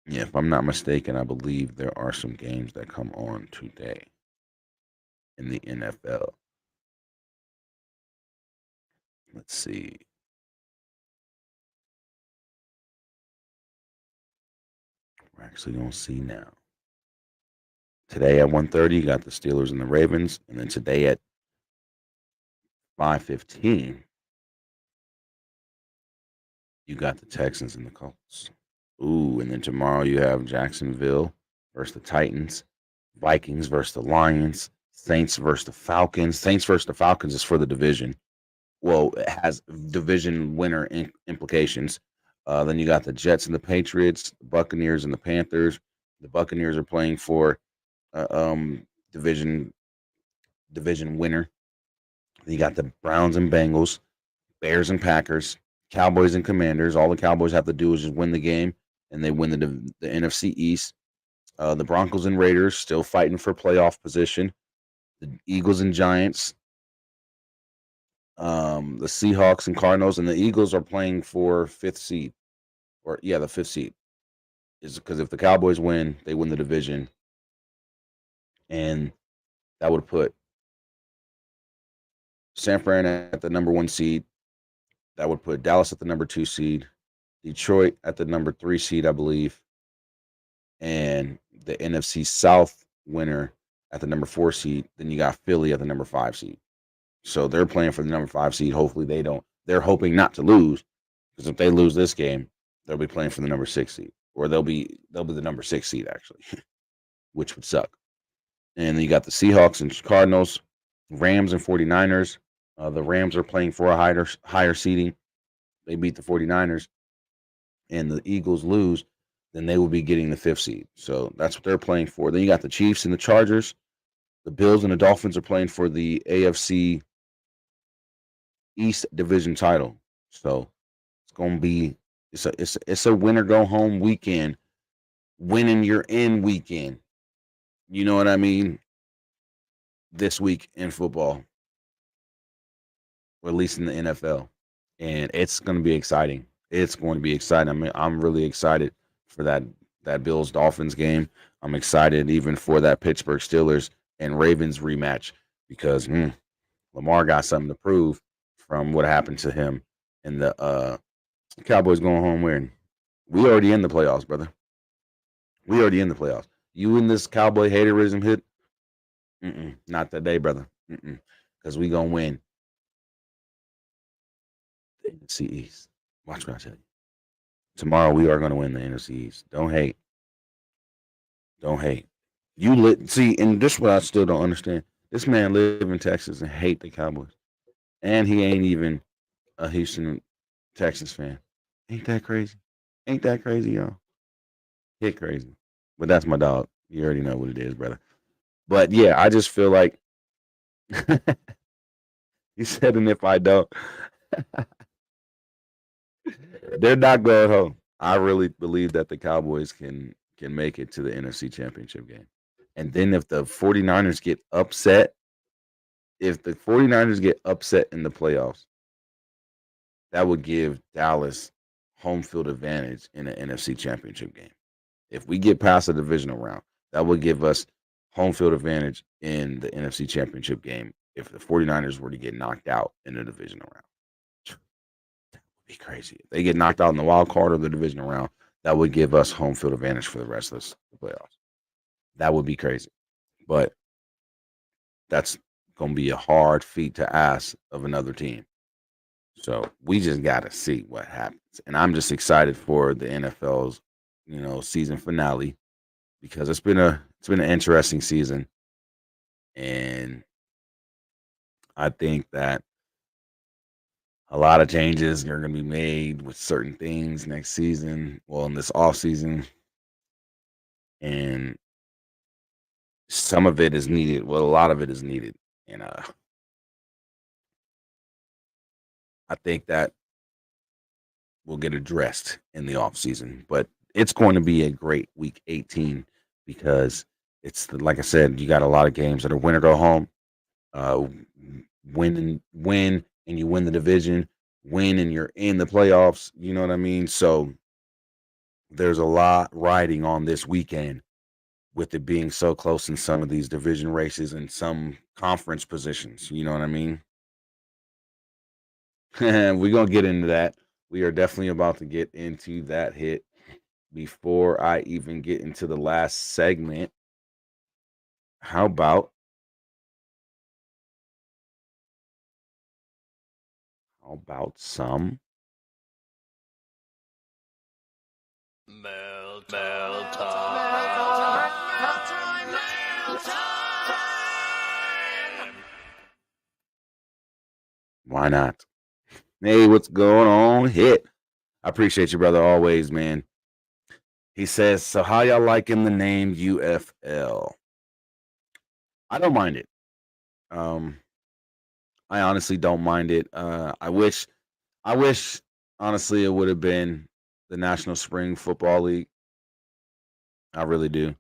Yeah, if I'm not mistaken, I believe there are some games that come on today in the NFL. Let's see. We're actually going to see now. Today at 1:30, you got the Steelers and the Ravens, and then today at 5:15, you got the Texans and the Colts. Ooh, and then tomorrow you have Jacksonville versus the Titans, Vikings versus the Lions, Saints versus the Falcons. Saints versus the Falcons is for the division. Well, it has division winner implications. Then you got the Jets and the Patriots, the Buccaneers and the Panthers. The Buccaneers are playing for uh, um, division winner. Then you got the Browns and Bengals, Bears and Packers, Cowboys and Commanders. All the Cowboys have to do is just win the game, and they win the NFC East. The Broncos and Raiders still fighting for playoff position. The Eagles and Giants, the Seahawks and Cardinals, and the Eagles are playing for fifth seed, the fifth seed. Is because if the Cowboys win, they win the division, and that would put San Fran at the number 1 seed. That would put Dallas at the number 2 seed, Detroit at the number 3 seed, I believe, and the NFC South winner at the number 4 seed. Then you got Philly at the number 5 seed. So they're playing for the number 5 seed. Hopefully they don't. They're hoping not to lose, because if they lose this game, they'll be playing for the number 6 seed, or they'll be the number 6 seed actually, which would suck. And then you got the Seahawks and Cardinals, Rams and 49ers. The Rams are playing for a higher seeding. They beat the 49ers, and the Eagles lose, then they will be getting the 5th seed. So that's what they're playing for. Then you got the Chiefs and the Chargers. The Bills and the Dolphins are playing for the AFC East division title. So it's going to be it's a winner go home weekend, winning your in weekend. You know what I mean? This week in football, or at least in the NFL, and it's going to be exciting. It's going to be exciting. I mean, I'm really excited for that Bills Dolphins game. I'm excited even for that Pittsburgh Steelers and Ravens rematch, because Lamar got something to prove from what happened to him, and the Cowboys going home winning. We already in the playoffs, brother. We already in the playoffs. You in this Cowboy haterism hit? Not today, brother. Because we gonna win the NFC East. Watch what I tell you. Tomorrow we are gonna win the NFC East. Don't hate. Don't hate. See, and this is what I still don't understand. This man live in Texas and hate the Cowboys, and he ain't even a Houston Texans fan. Ain't that crazy? Ain't that crazy, y'all? Hit crazy. But that's my dog. You already know what it is, brother. But yeah, I just feel like he said, and if I don't, they're not going home. I really believe that the Cowboys can make it to the NFC Championship game. And then if the 49ers get upset, in the playoffs, that would give Dallas home field advantage in the NFC Championship game. If we get past the divisional round, that would give us home field advantage in the NFC Championship game if the 49ers were to get knocked out in the divisional round. That would be crazy. If they get knocked out in the wild card or the divisional round, that would give us home field advantage for the rest of the playoffs. That would be crazy. But that's going to be a hard feat to ask of another team. So we just got to see what happens. And I'm just excited for the NFL's, season finale, because it's been an interesting season, and I think that a lot of changes are going to be made with certain things next season, well, in this off season, and some of it is needed. Well, a lot of it is needed, and I think that will get addressed in the off season. But it's going to be a great week 18 because like I said, you got a lot of games that are win or go home. Uh, win and you win the division, win and you're in the playoffs. You know what I mean? So there's a lot riding on this weekend with it being so close in some of these division races and some conference positions. You know what I mean? We're going to get into that. We are definitely about to get into that hit. Before I even get into the last segment, how about some Mail time. Why not? Hey, what's going on? Hit. I appreciate you, brother, always, man. He says, so how y'all liking the name UFL? I don't mind it. I honestly don't mind it. I wish honestly it would have been the National Spring Football League. I really do.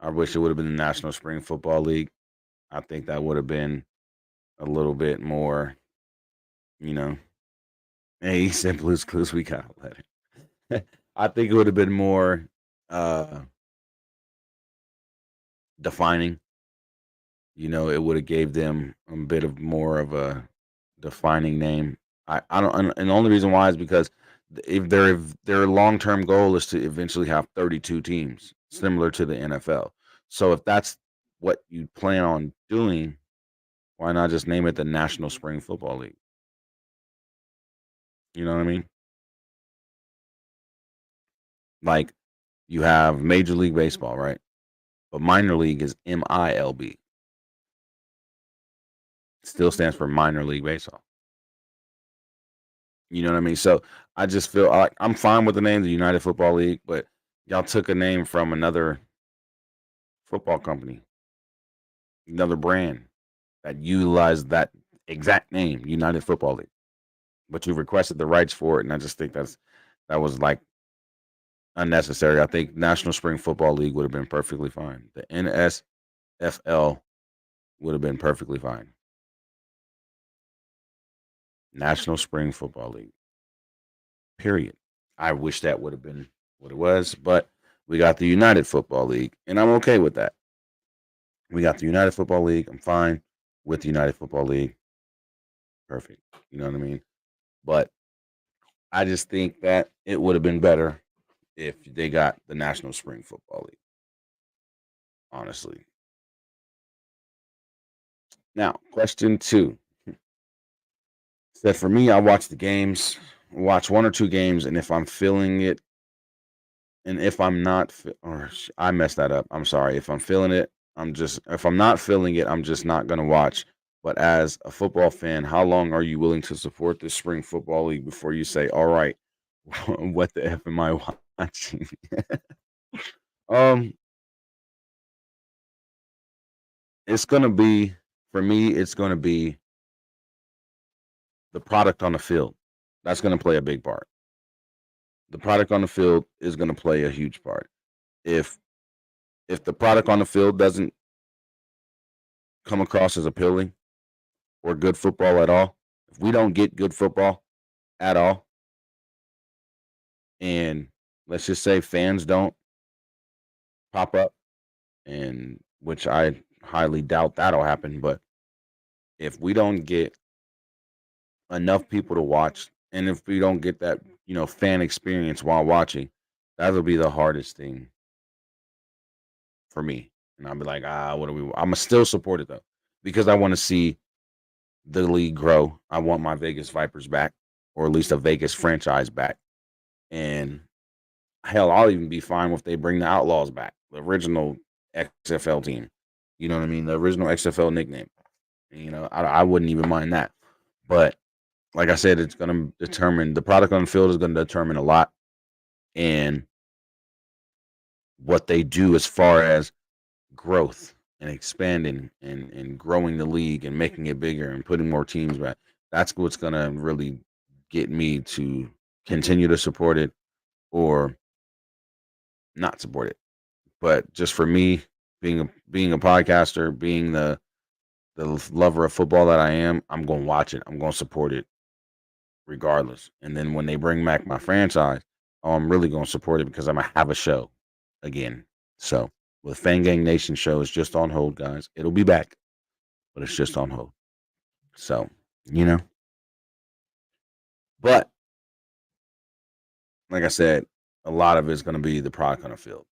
I wish it would have been the National Spring Football League. I think that would have been a little bit more, you know. Hey, he said Blue's Clues, we got a letter. I think it would have been more defining. You know, it would have gave them a bit of more of a defining name. I don't, and the only reason why is because if their long term goal is to eventually have 32 teams, similar to the NFL. So if that's what you plan on doing, why not just name it the National Spring Football League? You know what I mean? Like you have Major League Baseball, right? But minor league is MILB. Still stands for minor league baseball. You know what I mean? So I just feel like I'm fine with the name, the United Football League, but y'all took a name from another football company, another brand that utilized that exact name, United Football League. But you requested the rights for it, and I just think that was like unnecessary. I think National Spring Football League would have been perfectly fine. The NSFL would have been perfectly fine. National Spring Football League. Period. I wish that would have been what it was, but we got the United Football League, and I'm okay with that. We got the United Football League. I'm fine with the United Football League. Perfect. You know what I mean? But I just think that it would have been better if they got the National Spring Football League. Honestly. Now, question 2. Said for me, I watch the games, watch 1 or 2 games, and if I'm feeling it, and if I'm not, or I messed that up. I'm sorry. If I'm feeling it, if I'm not feeling it, I'm just not going to watch. But as a football fan, how long are you willing to support this spring football league before you say, all right, what the F am I watching? um, it's going to be, for me, it's going to be the product on the field. That's going to play a big part. The product on the field is going to play a huge part. If the product on the field doesn't come across as appealing or good football at all, if we don't get good football at all, and let's just say fans don't pop up, and which I highly doubt that'll happen, but if we don't get enough people to watch, and if we don't get that, fan experience while watching, that'll be the hardest thing for me. And I'll be like, what do we? I'm gonna still support it though, because I want to see the league grow. I want my Vegas Vipers back, or at least a Vegas franchise back. And hell, I'll even be fine if they bring the Outlaws back, the original XFL team. You know what I mean? The original XFL nickname. I wouldn't even mind that. But like I said, it's going to determine the product on the field is going to determine a lot, and what they do as far as growth and expanding and growing the league and making it bigger and putting more teams back. That's what's going to really get me to continue to support it or not support it. But just for me, being a podcaster, being the lover of football that I am, I'm going to watch it. I'm going to support it regardless. And then when they bring back my franchise, I'm really going to support it because I'm going to have a show again. So with Fan Gang Nation show, it's just on hold, guys. It'll be back, but it's just on hold. So, you know, but like I said, a lot of it's going to be the product on the field.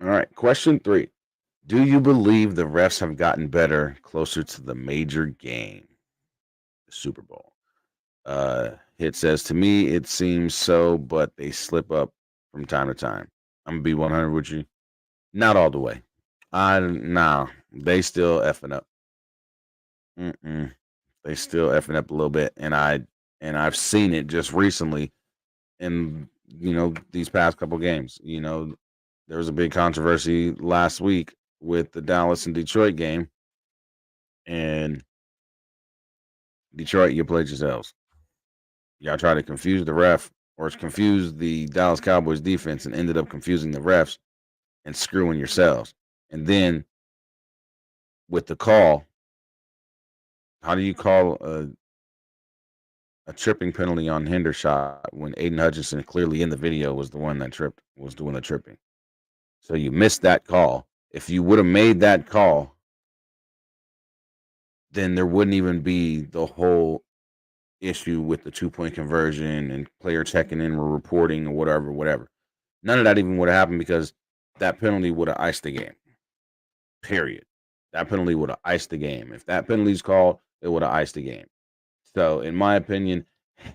All right. Question 3. Do you believe the refs have gotten better closer to the major game, the Super Bowl? It says, to me, it seems so, but they slip up from time to time. I'm going to be 100 with you. Not all the way. Nah, they still effing up. They still effing up a little bit. And I've seen it just recently in, these past couple games. There was a big controversy last week with the Dallas and Detroit game. And Detroit, you played yourselves. Y'all tried to confuse the ref or confuse the Dallas Cowboys defense and ended up confusing the refs and screwing yourselves. And then with the call, how do you call a tripping penalty on Hendershot when Aiden Hutchinson clearly in the video was the one that was doing the tripping? So you missed that call. If you would have made that call, then there wouldn't even be the whole issue with the 2-point conversion and player checking in or reporting or whatever. None of that even would have happened because that penalty would have iced the game. Period. That penalty would have iced the game. If that penalty's called, it would have iced the game. So, in my opinion,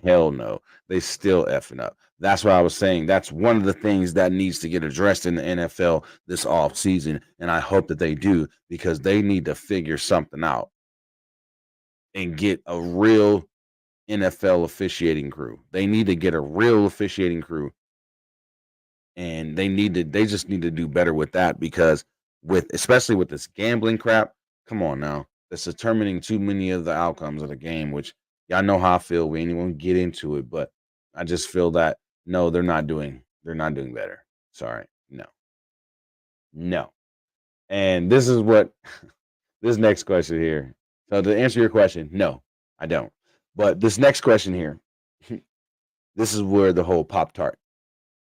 hell no. They still effing up. That's what I was saying. That's one of the things that needs to get addressed in the NFL this off season, and I hope that they do because they need to figure something out and get a real NFL officiating crew. They need to get a real officiating crew, and they just need to do better with that because especially with this gambling crap, come on now. It's determining too many of the outcomes of the game, which y'all know how I feel. We ain't even get into it, but I just feel that no, they're not doing better. Sorry. No. No. And this is what this next question here. So to answer your question, no, I don't. But this next question here, this is where the whole Pop-Tart.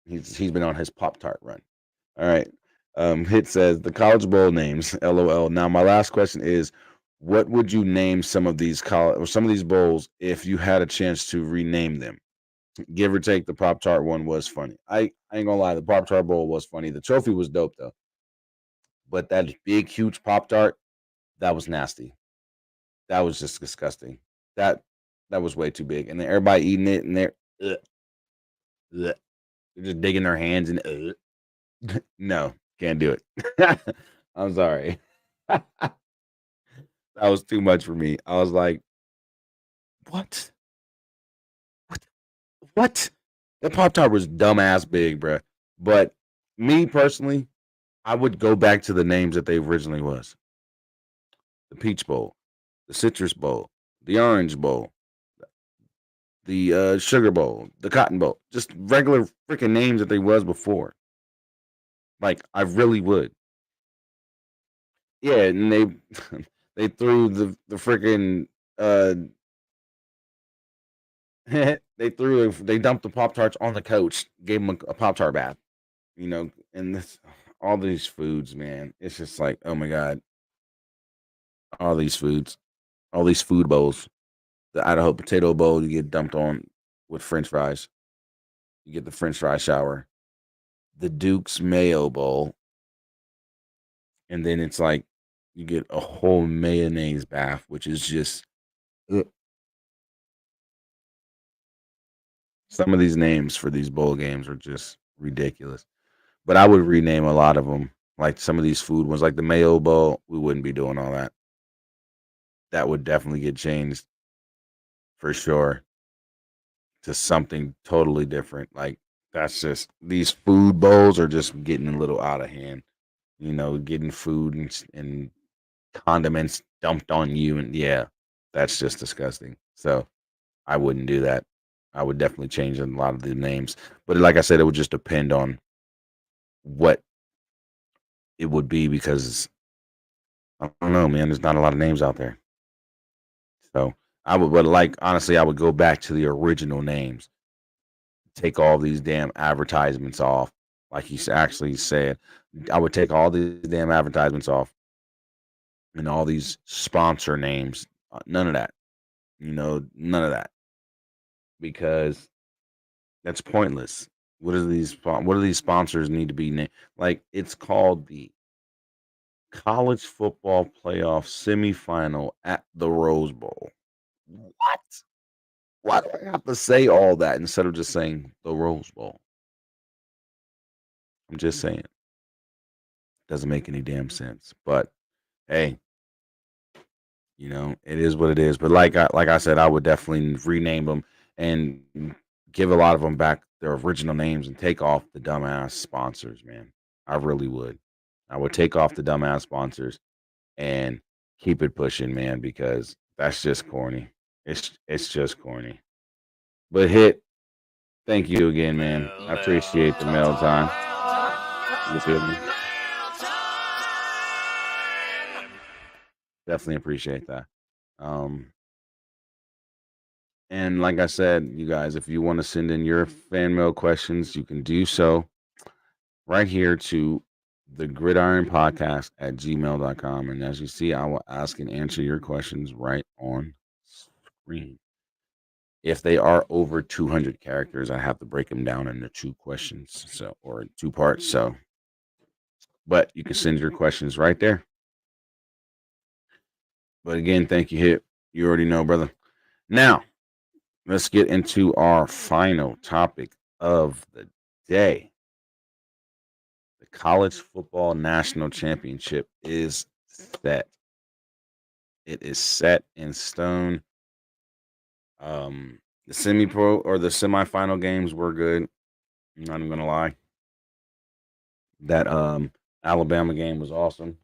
He's been on his Pop-Tart run. All right. Hit says the College Bowl names. LOL. Now my last question is, what would you name some of these bowls if you had a chance to rename them? Give or take, the Pop-Tart one was funny. I ain't gonna lie, the Pop-Tart bowl was funny. The trophy was dope though. But that big, huge Pop-Tart, that was nasty. That was just disgusting. That was way too big. And then everybody eating it and they're just digging their hands in. No, can't do it. I'm sorry. That was too much for me. I was like, what? What? That Pop Tart was dumbass big, bro. But me personally, I would go back to the names that they originally was: the Peach Bowl, the Citrus Bowl, the Orange Bowl, the Sugar Bowl, the Cotton Bowl. Just regular freaking names that they was before. Like I really would. Yeah, and they they threw the freaking they dumped the Pop Tarts on the coach, gave him a Pop Tart bath, and all these foods, man. It's just like, oh my god, all these foods, all these food bowls. The Idaho potato bowl you get dumped on with French fries. You get the French fry shower, the Duke's mayo bowl, and then it's like you get a whole mayonnaise bath, which is just ugh. Some of these names for these bowl games are just ridiculous. But I would rename a lot of them. Like some of these food ones, like the Mayo Bowl, we wouldn't be doing all that. That would definitely get changed for sure to something totally different. Like that's just these food bowls are just getting a little out of hand. Getting food and condiments dumped on you, and yeah, that's just disgusting. So I wouldn't do that. I would definitely change a lot of the names, but like I said, it would just depend on what it would be because I don't know, man. There's not a lot of names out there, so I would. But like honestly, I would go back to the original names. Take all these damn advertisements off, like he actually said. I would take all these damn advertisements off and all these sponsor names. None of that. None of that because that's pointless. What do these sponsors need to be named? Like it's called the College Football Playoff Semifinal at the Rose Bowl. What? Why do I have to say all that instead of just saying the Rose Bowl? I'm just saying. Doesn't make any damn sense. But hey, it is what it is. But like I said, I would definitely rename them and give a lot of them back their original names and take off the dumbass sponsors, man. I really would. I would take off the dumbass sponsors and keep it pushing, man, because that's just corny. It's just corny. But thank you again, man. I appreciate the mail time. You feel me? Definitely appreciate that. Um, and like I said, you guys, if you want to send in your fan mail questions, you can do so right here to the Gridiron Podcast at gmail.com. And as you see, I will ask and answer your questions right on screen. If they are over 200 characters, I have to break them down into two questions, or two parts. But you can send your questions right there. But again, thank you, Hip. You already know, brother. Now, let's get into our final topic of the day. The College Football National Championship is set. It is set in stone. The semi-pro or the semifinal games were good. I'm not even gonna lie. That Alabama game was awesome.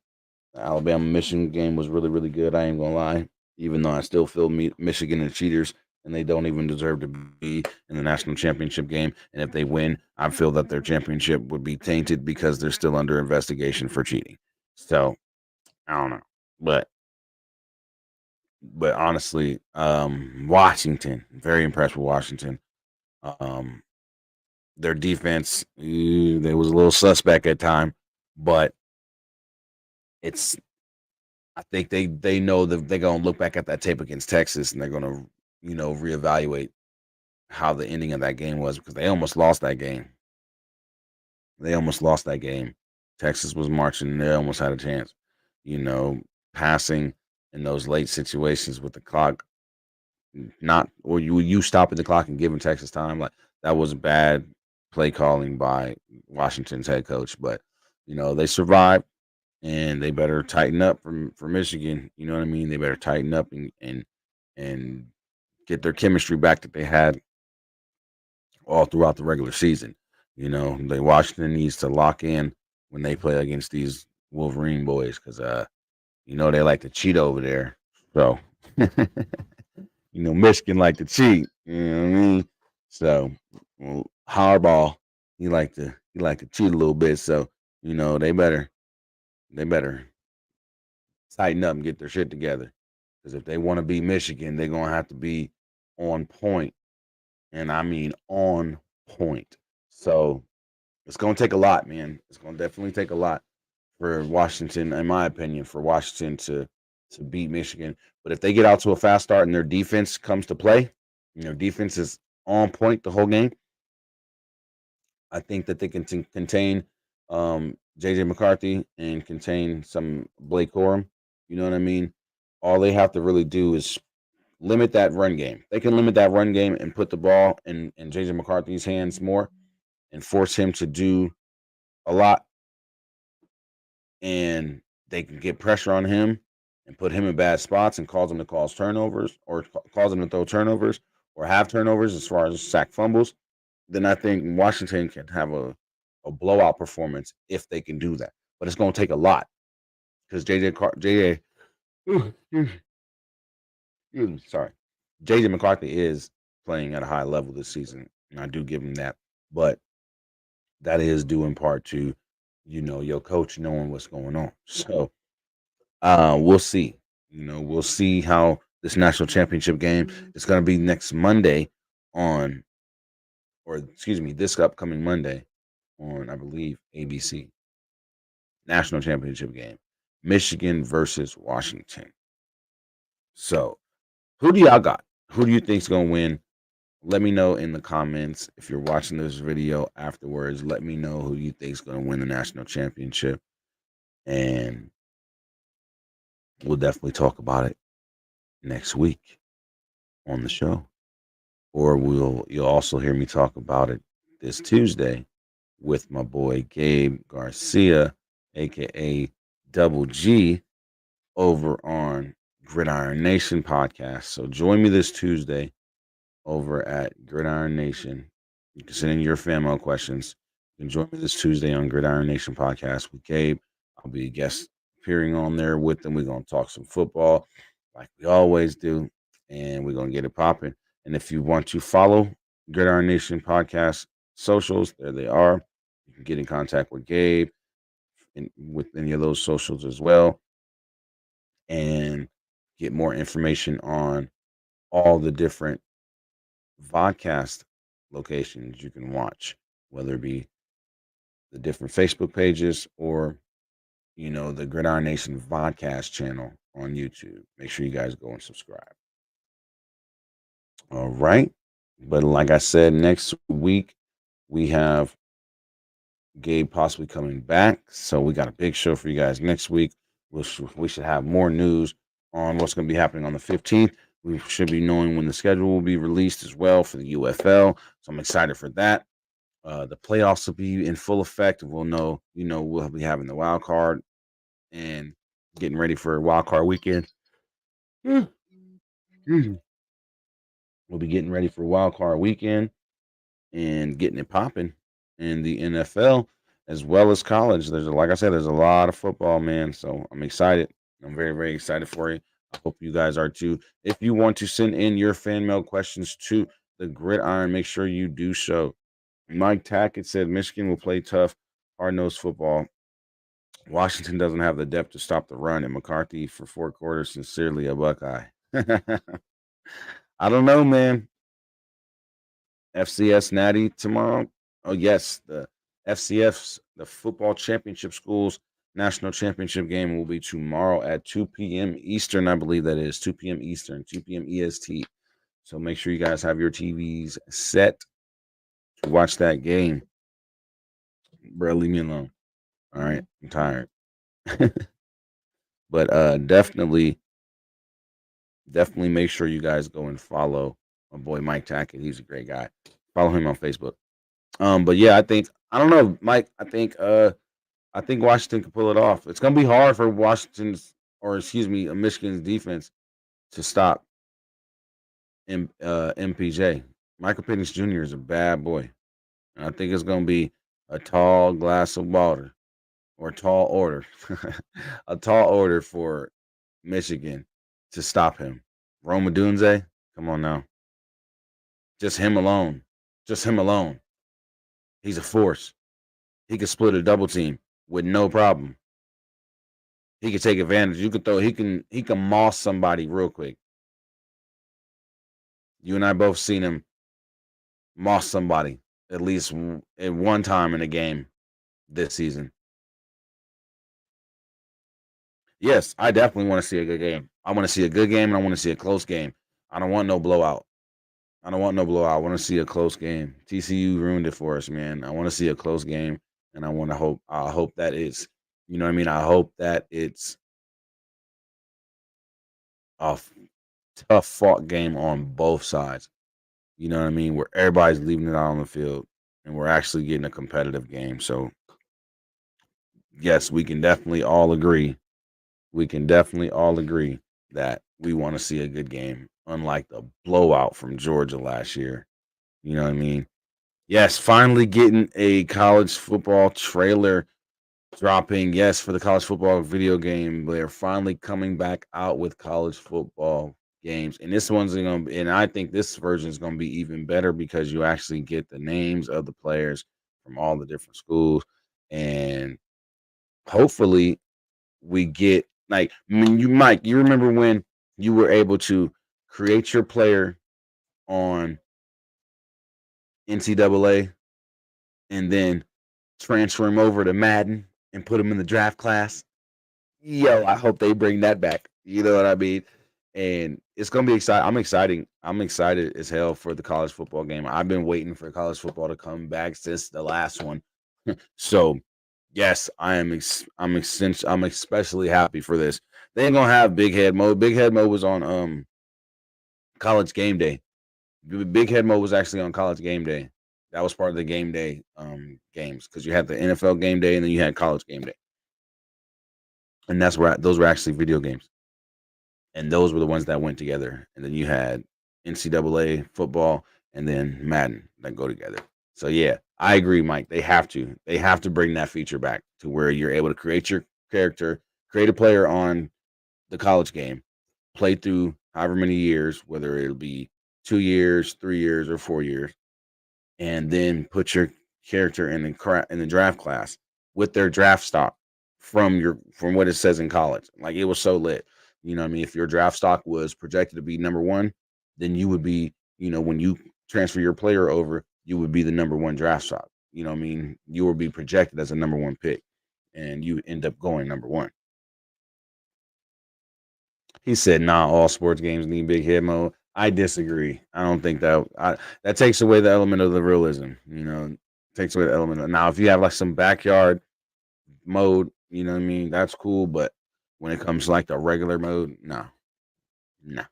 The Alabama Michigan game was really really good. I ain't gonna lie. Even though I still feel Michigan are cheaters and they don't even deserve to be in the national championship game. And if they win, I feel that their championship would be tainted because they're still under investigation for cheating. So I don't know, but honestly, Washington, very impressed with Washington. Um, their defense, they was a little suspect at time, but it's. I think they know that they're gonna look back at that tape against Texas and they're gonna reevaluate how the ending of that game was because they almost lost that game. They almost lost that game. Texas was marching and they almost had a chance. Passing in those late situations with the clock not or you stopping the clock and giving Texas time, like that was bad play calling by Washington's head coach. But they survived and they better tighten up for Michigan. You know what I mean? They better tighten up and get their chemistry back that they had all throughout the regular season. Washington needs to lock in when they play against these Wolverine boys because they like to cheat over there. So Michigan like to cheat. You know what I mean? So Harbaugh, he like to cheat a little bit. So they better tighten up and get their shit together. Because if they want to beat Michigan, they're gonna have to be on point, and I mean on point. So it's gonna take a lot, man. It's gonna definitely take a lot for Washington, in my opinion, for Washington to beat Michigan. But if they get out to a fast start and their defense comes to play, defense is on point the whole game, I think that they can contain JJ McCarthy and contain some Blake Corum. You know what I mean? All they have to really do is limit that run game. They can limit that run game and put the ball in JJ McCarthy's hands more and force him to do a lot. and they can get pressure on him and put him in bad spots and cause him to cause turnovers or cause him to throw turnovers or have turnovers as far as sack fumbles, then I think Washington can have a blowout performance if they can do that. But it's going to take a lot because sorry, JJ McCarthy is playing at a high level this season, and I do give him that. But that is due in part to, your coach knowing what's going on. So we'll see. We'll see how this national championship game is going to be next Monday on, or excuse me, this upcoming Monday on, I believe, ABC. National championship game, Michigan versus Washington. So, who do y'all got? Who do you think's gonna win? Let me know in the comments. If you're watching this video afterwards, let me know who you think's gonna win the national championship, and we'll definitely talk about it next week on the show. Or you'll also hear me talk about it this Tuesday with my boy Gabe Garcia, aka Double G, over on Gridiron Nation podcast. So join me this Tuesday over at Gridiron Nation. You can send in your fan mail questions. You can join me this Tuesday on Gridiron Nation podcast with Gabe. I'll be a guest appearing on there with them. We're going to talk some football like we always do, and we're going to get it popping. And if you want to follow Gridiron Nation podcast socials, there they are. You can get in contact with Gabe with any of those socials as well, and get more information on all the different vodcast locations you can watch, whether it be the different Facebook pages or, the Gridiron Nation vodcast channel on YouTube. Make sure you guys go and subscribe. All right. But like I said, next week we have Gabe possibly coming back. So we got a big show for you guys next week. We should have more news on what's going to be happening on the 15th. We should be knowing when the schedule will be released as well for the UFL. So I'm excited for that. The playoffs will be in full effect. We'll know, we'll be having the wild card and getting ready for wild card weekend. We'll be getting ready for wild card weekend and getting it popping in the NFL as well as college. Like I said, there's a lot of football, man. So I'm excited. I'm very, very excited for you. I hope you guys are too. If you want to send in your fan mail questions to the Gridiron, make sure you do so. Mike Tackett said Michigan will play tough, hard-nosed football. Washington doesn't have the depth to stop the run, and McCarthy for 4 quarters, sincerely a Buckeye. I don't know, man. FCS Natty tomorrow. Oh, yes, the FCS, the Football Championship Schools National Championship game will be tomorrow at 2 p.m. Eastern, I believe that is. 2 p.m. Eastern, 2 p.m. EST. So make sure you guys have your TVs set to watch that game. Bro, leave me alone. All right, I'm tired. But definitely make sure you guys go and follow my boy Mike Tackett. He's a great guy. Follow him on Facebook. But yeah, I don't know, Mike. I think Washington can pull it off. It's gonna be hard for Michigan's defense to stop MPJ. Michael Penix Jr. is a bad boy. And I think it's gonna be a tall glass of water or a tall order. A tall order for Michigan to stop him. Roma Dunze, come on now. Just him alone. He's a force. He could split a double team with no problem. He could take advantage. He can moss somebody real quick. You and I both seen him moss somebody at least at one time in a game this season. Yes, I definitely want to see a good game. I want to see a good game and I want to see a close game. I don't want no blowout. I want to see a close game. TCU ruined it for us, man. I want to see a close game, and I hope that it's, you know what I mean? I hope that it's a tough fought game on both sides. You know what I mean? Where everybody's leaving it out on the field and we're actually getting a competitive game. So yes, we can definitely all agree. We can definitely all agree that we want to see a good game, unlike the blowout from Georgia last year. You know what I mean? Yes, finally getting a college football trailer dropping. Yes, for the college football video game. They're finally coming back out with college football games. And this one's going to be, and I think this version is going to be even better because you actually get the names of the players from all the different schools. And hopefully we get like, I mean, Mike, you remember when you were able to create your player on NCAA and then transfer him over to Madden and put him in the draft class? Yo, I hope they bring that back. You know what I mean? And it's gonna be exciting. I'm excited as hell for the college football game. I've been waiting for college football to come back since the last one. So yes, I'm especially happy for this. They ain't gonna have big head mode. Big head mode was on college game day. Big head mode was actually on college game day. That was part of the game day games because you had the NFL game day and then you had college game day. And that's where those were actually video games. And those were the ones that went together. And then you had NCAA football and then Madden that go together. So yeah, I agree, Mike. They have to bring that feature back to where you're able to create your character, create a player on the college game, play through however many years, whether it'll be 2 years, 3 years, or 4 years, and then put your character in the draft class with their draft stock from what it says in college. Like it was so lit. You know what I mean? If your draft stock was projected to be number one, then you would be, when you transfer your player over, you would be the number one draft stock. You know what I mean? You will be projected as a number one pick and you end up going number one. He said, "Nah, all sports games need big head mode." I disagree. I don't think that takes away the element of the realism. Takes away the element. Now, if you have like some backyard mode, you know what I mean, that's cool. But when it comes to like the regular mode, no, no,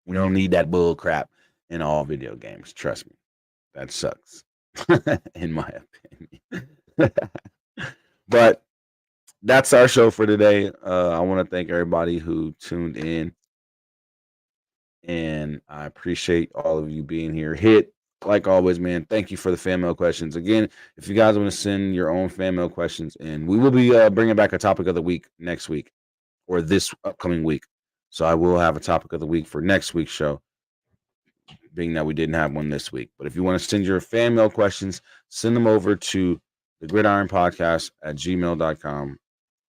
we don't need that bull crap in all video games. Trust me, that sucks, in my opinion. But that's our show for today. I want to thank everybody who tuned in. And I appreciate all of you being here. Like always, man, thank you for the fan mail questions. Again, if you guys want to send your own fan mail questions, and we will be bringing back a topic of the week next week or this upcoming week. So I will have a topic of the week for next week's show, being that we didn't have one this week. But if you want to send your fan mail questions, send them over to the Gridiron Podcast at gmail.com.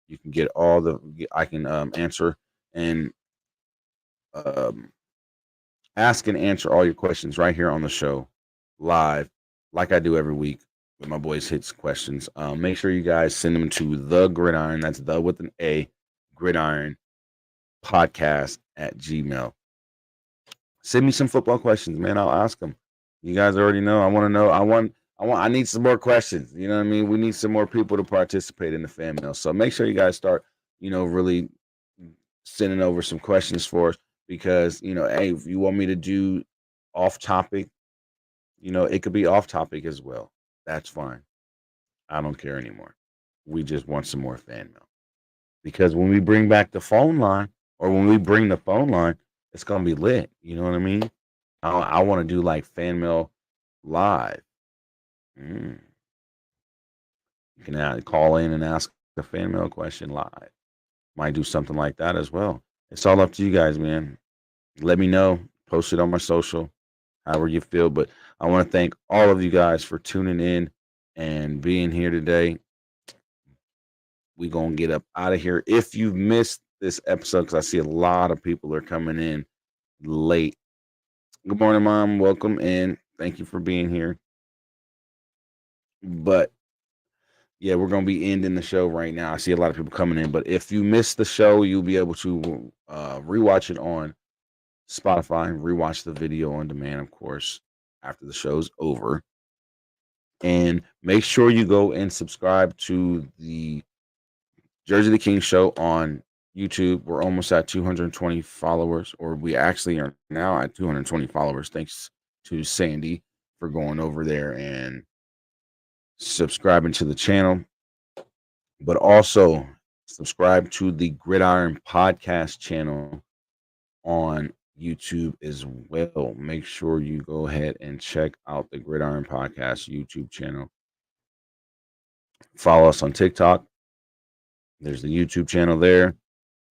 You can get I can answer and ask and answer all your questions right here on the show live, like I do every week with my boys Hits Questions. Make sure you guys send them to the Gridiron. That's the with an A, Gridiron Podcast at Gmail. Send me some football questions, man. I'll ask them. You guys already know. I want to know. I need some more questions. You know what I mean? We need some more people to participate in the fan mail. So make sure you guys start, really sending over some questions for us. Because, hey, if you want me to do off topic, it could be off topic as well. That's fine. I don't care anymore. We just want some more fan mail. Because when we bring back the phone line, or when we bring the phone line, it's going to be lit. You know what I mean? I want to do like fan mail live. You can call in and ask a fan mail question live. Might do something like that as well. It's all up to you guys, man. Let me know. Post it on my social, however you feel. But I want to thank all of you guys for tuning in and being here today. We're going to get up out of here. If you've missed this episode, because I see a lot of people are coming in late. Good morning, Mom. Welcome in. Thank you for being here. But yeah, we're going to be ending the show right now. I see a lot of people coming in. But if you missed the show, you'll be able to rewatch it on Spotify, rewatch the video on demand, of course, after the show's over. And make sure you go and subscribe to the Jersey the King show on YouTube. We're almost at 220 followers, or we actually are now at 220 followers. Thanks to Sandy for going over there and subscribing to the channel. But also subscribe to the Gridiron Podcast channel on YouTube as well. Make sure you go ahead and check out the Gridiron Podcast YouTube channel. Follow us on TikTok. There's the YouTube channel there.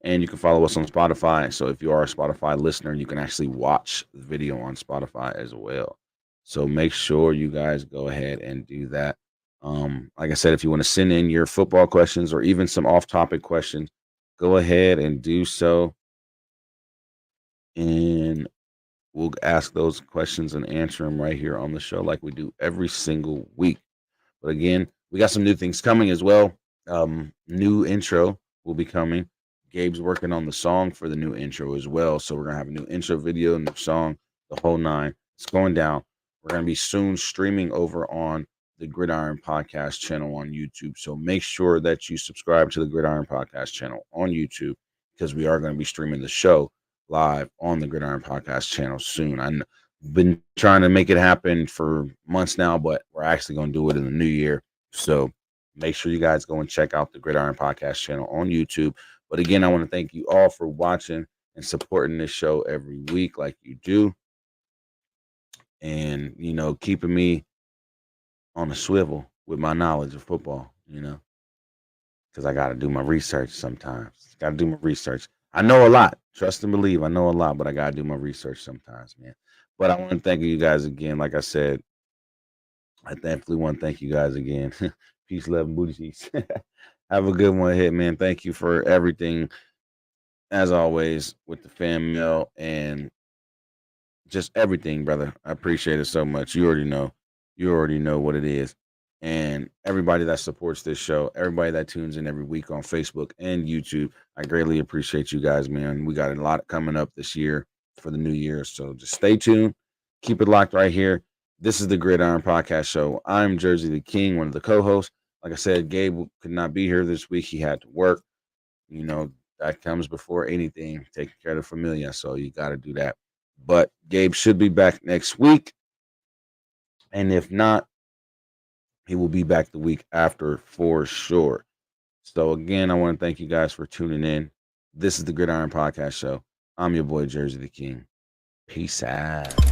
And you can follow us on Spotify. So if you are a Spotify listener, you can actually watch the video on Spotify as well. So make sure you guys go ahead and do that. Like I said, if you want to send in your football questions or even some off-topic questions, go ahead and do so. And we'll ask those questions and answer them right here on the show like we do every single week. But again, we got some new things coming as well. New intro will be coming. Gabe's working on the song for the new intro as well. So we're going to have a new intro video, new song, the whole nine. It's going down. We're going to be soon streaming over on the Gridiron Podcast channel on YouTube. So make sure that you subscribe to the Gridiron Podcast channel on YouTube because we are going to be streaming the show live on the Gridiron Podcast channel soon. I've been trying to make it happen for months now, but we're actually going to do it in the new year. So make sure you guys go and check out the Gridiron Podcast channel on YouTube. But again, I want to thank you all for watching and supporting this show every week like you do. And, you know, keeping me on a swivel with my knowledge of football, you know, because I got to do my research sometimes. Got to do my research. I know a lot. Trust and believe. I know a lot, but I got to do my research sometimes, man. But I want to thank you guys again. Like I said, I definitely want to thank you guys again. Peace, love, and booty cheeks. Have a good one ahead, man. Thank you for everything, as always, with the fan mail and just everything, brother. I appreciate it so much. You already know. You already know what it is. And everybody that supports this show, everybody that tunes in every week on Facebook and YouTube, I greatly appreciate you guys, man. We got a lot coming up this year for the new year. So just stay tuned. Keep it locked right here. This is the Gridiron Podcast Show. I'm Jersey the King, one of the co-hosts. Like I said, Gabe could not be here this week. He had to work. You know, that comes before anything, taking care of the familia. So you got to do that. But Gabe should be back next week. And if not, he will be back the week after for sure. So again, I want to thank you guys for tuning in. This is the Gridiron Podcast Show. I'm your boy, Jersey the King. Peace out.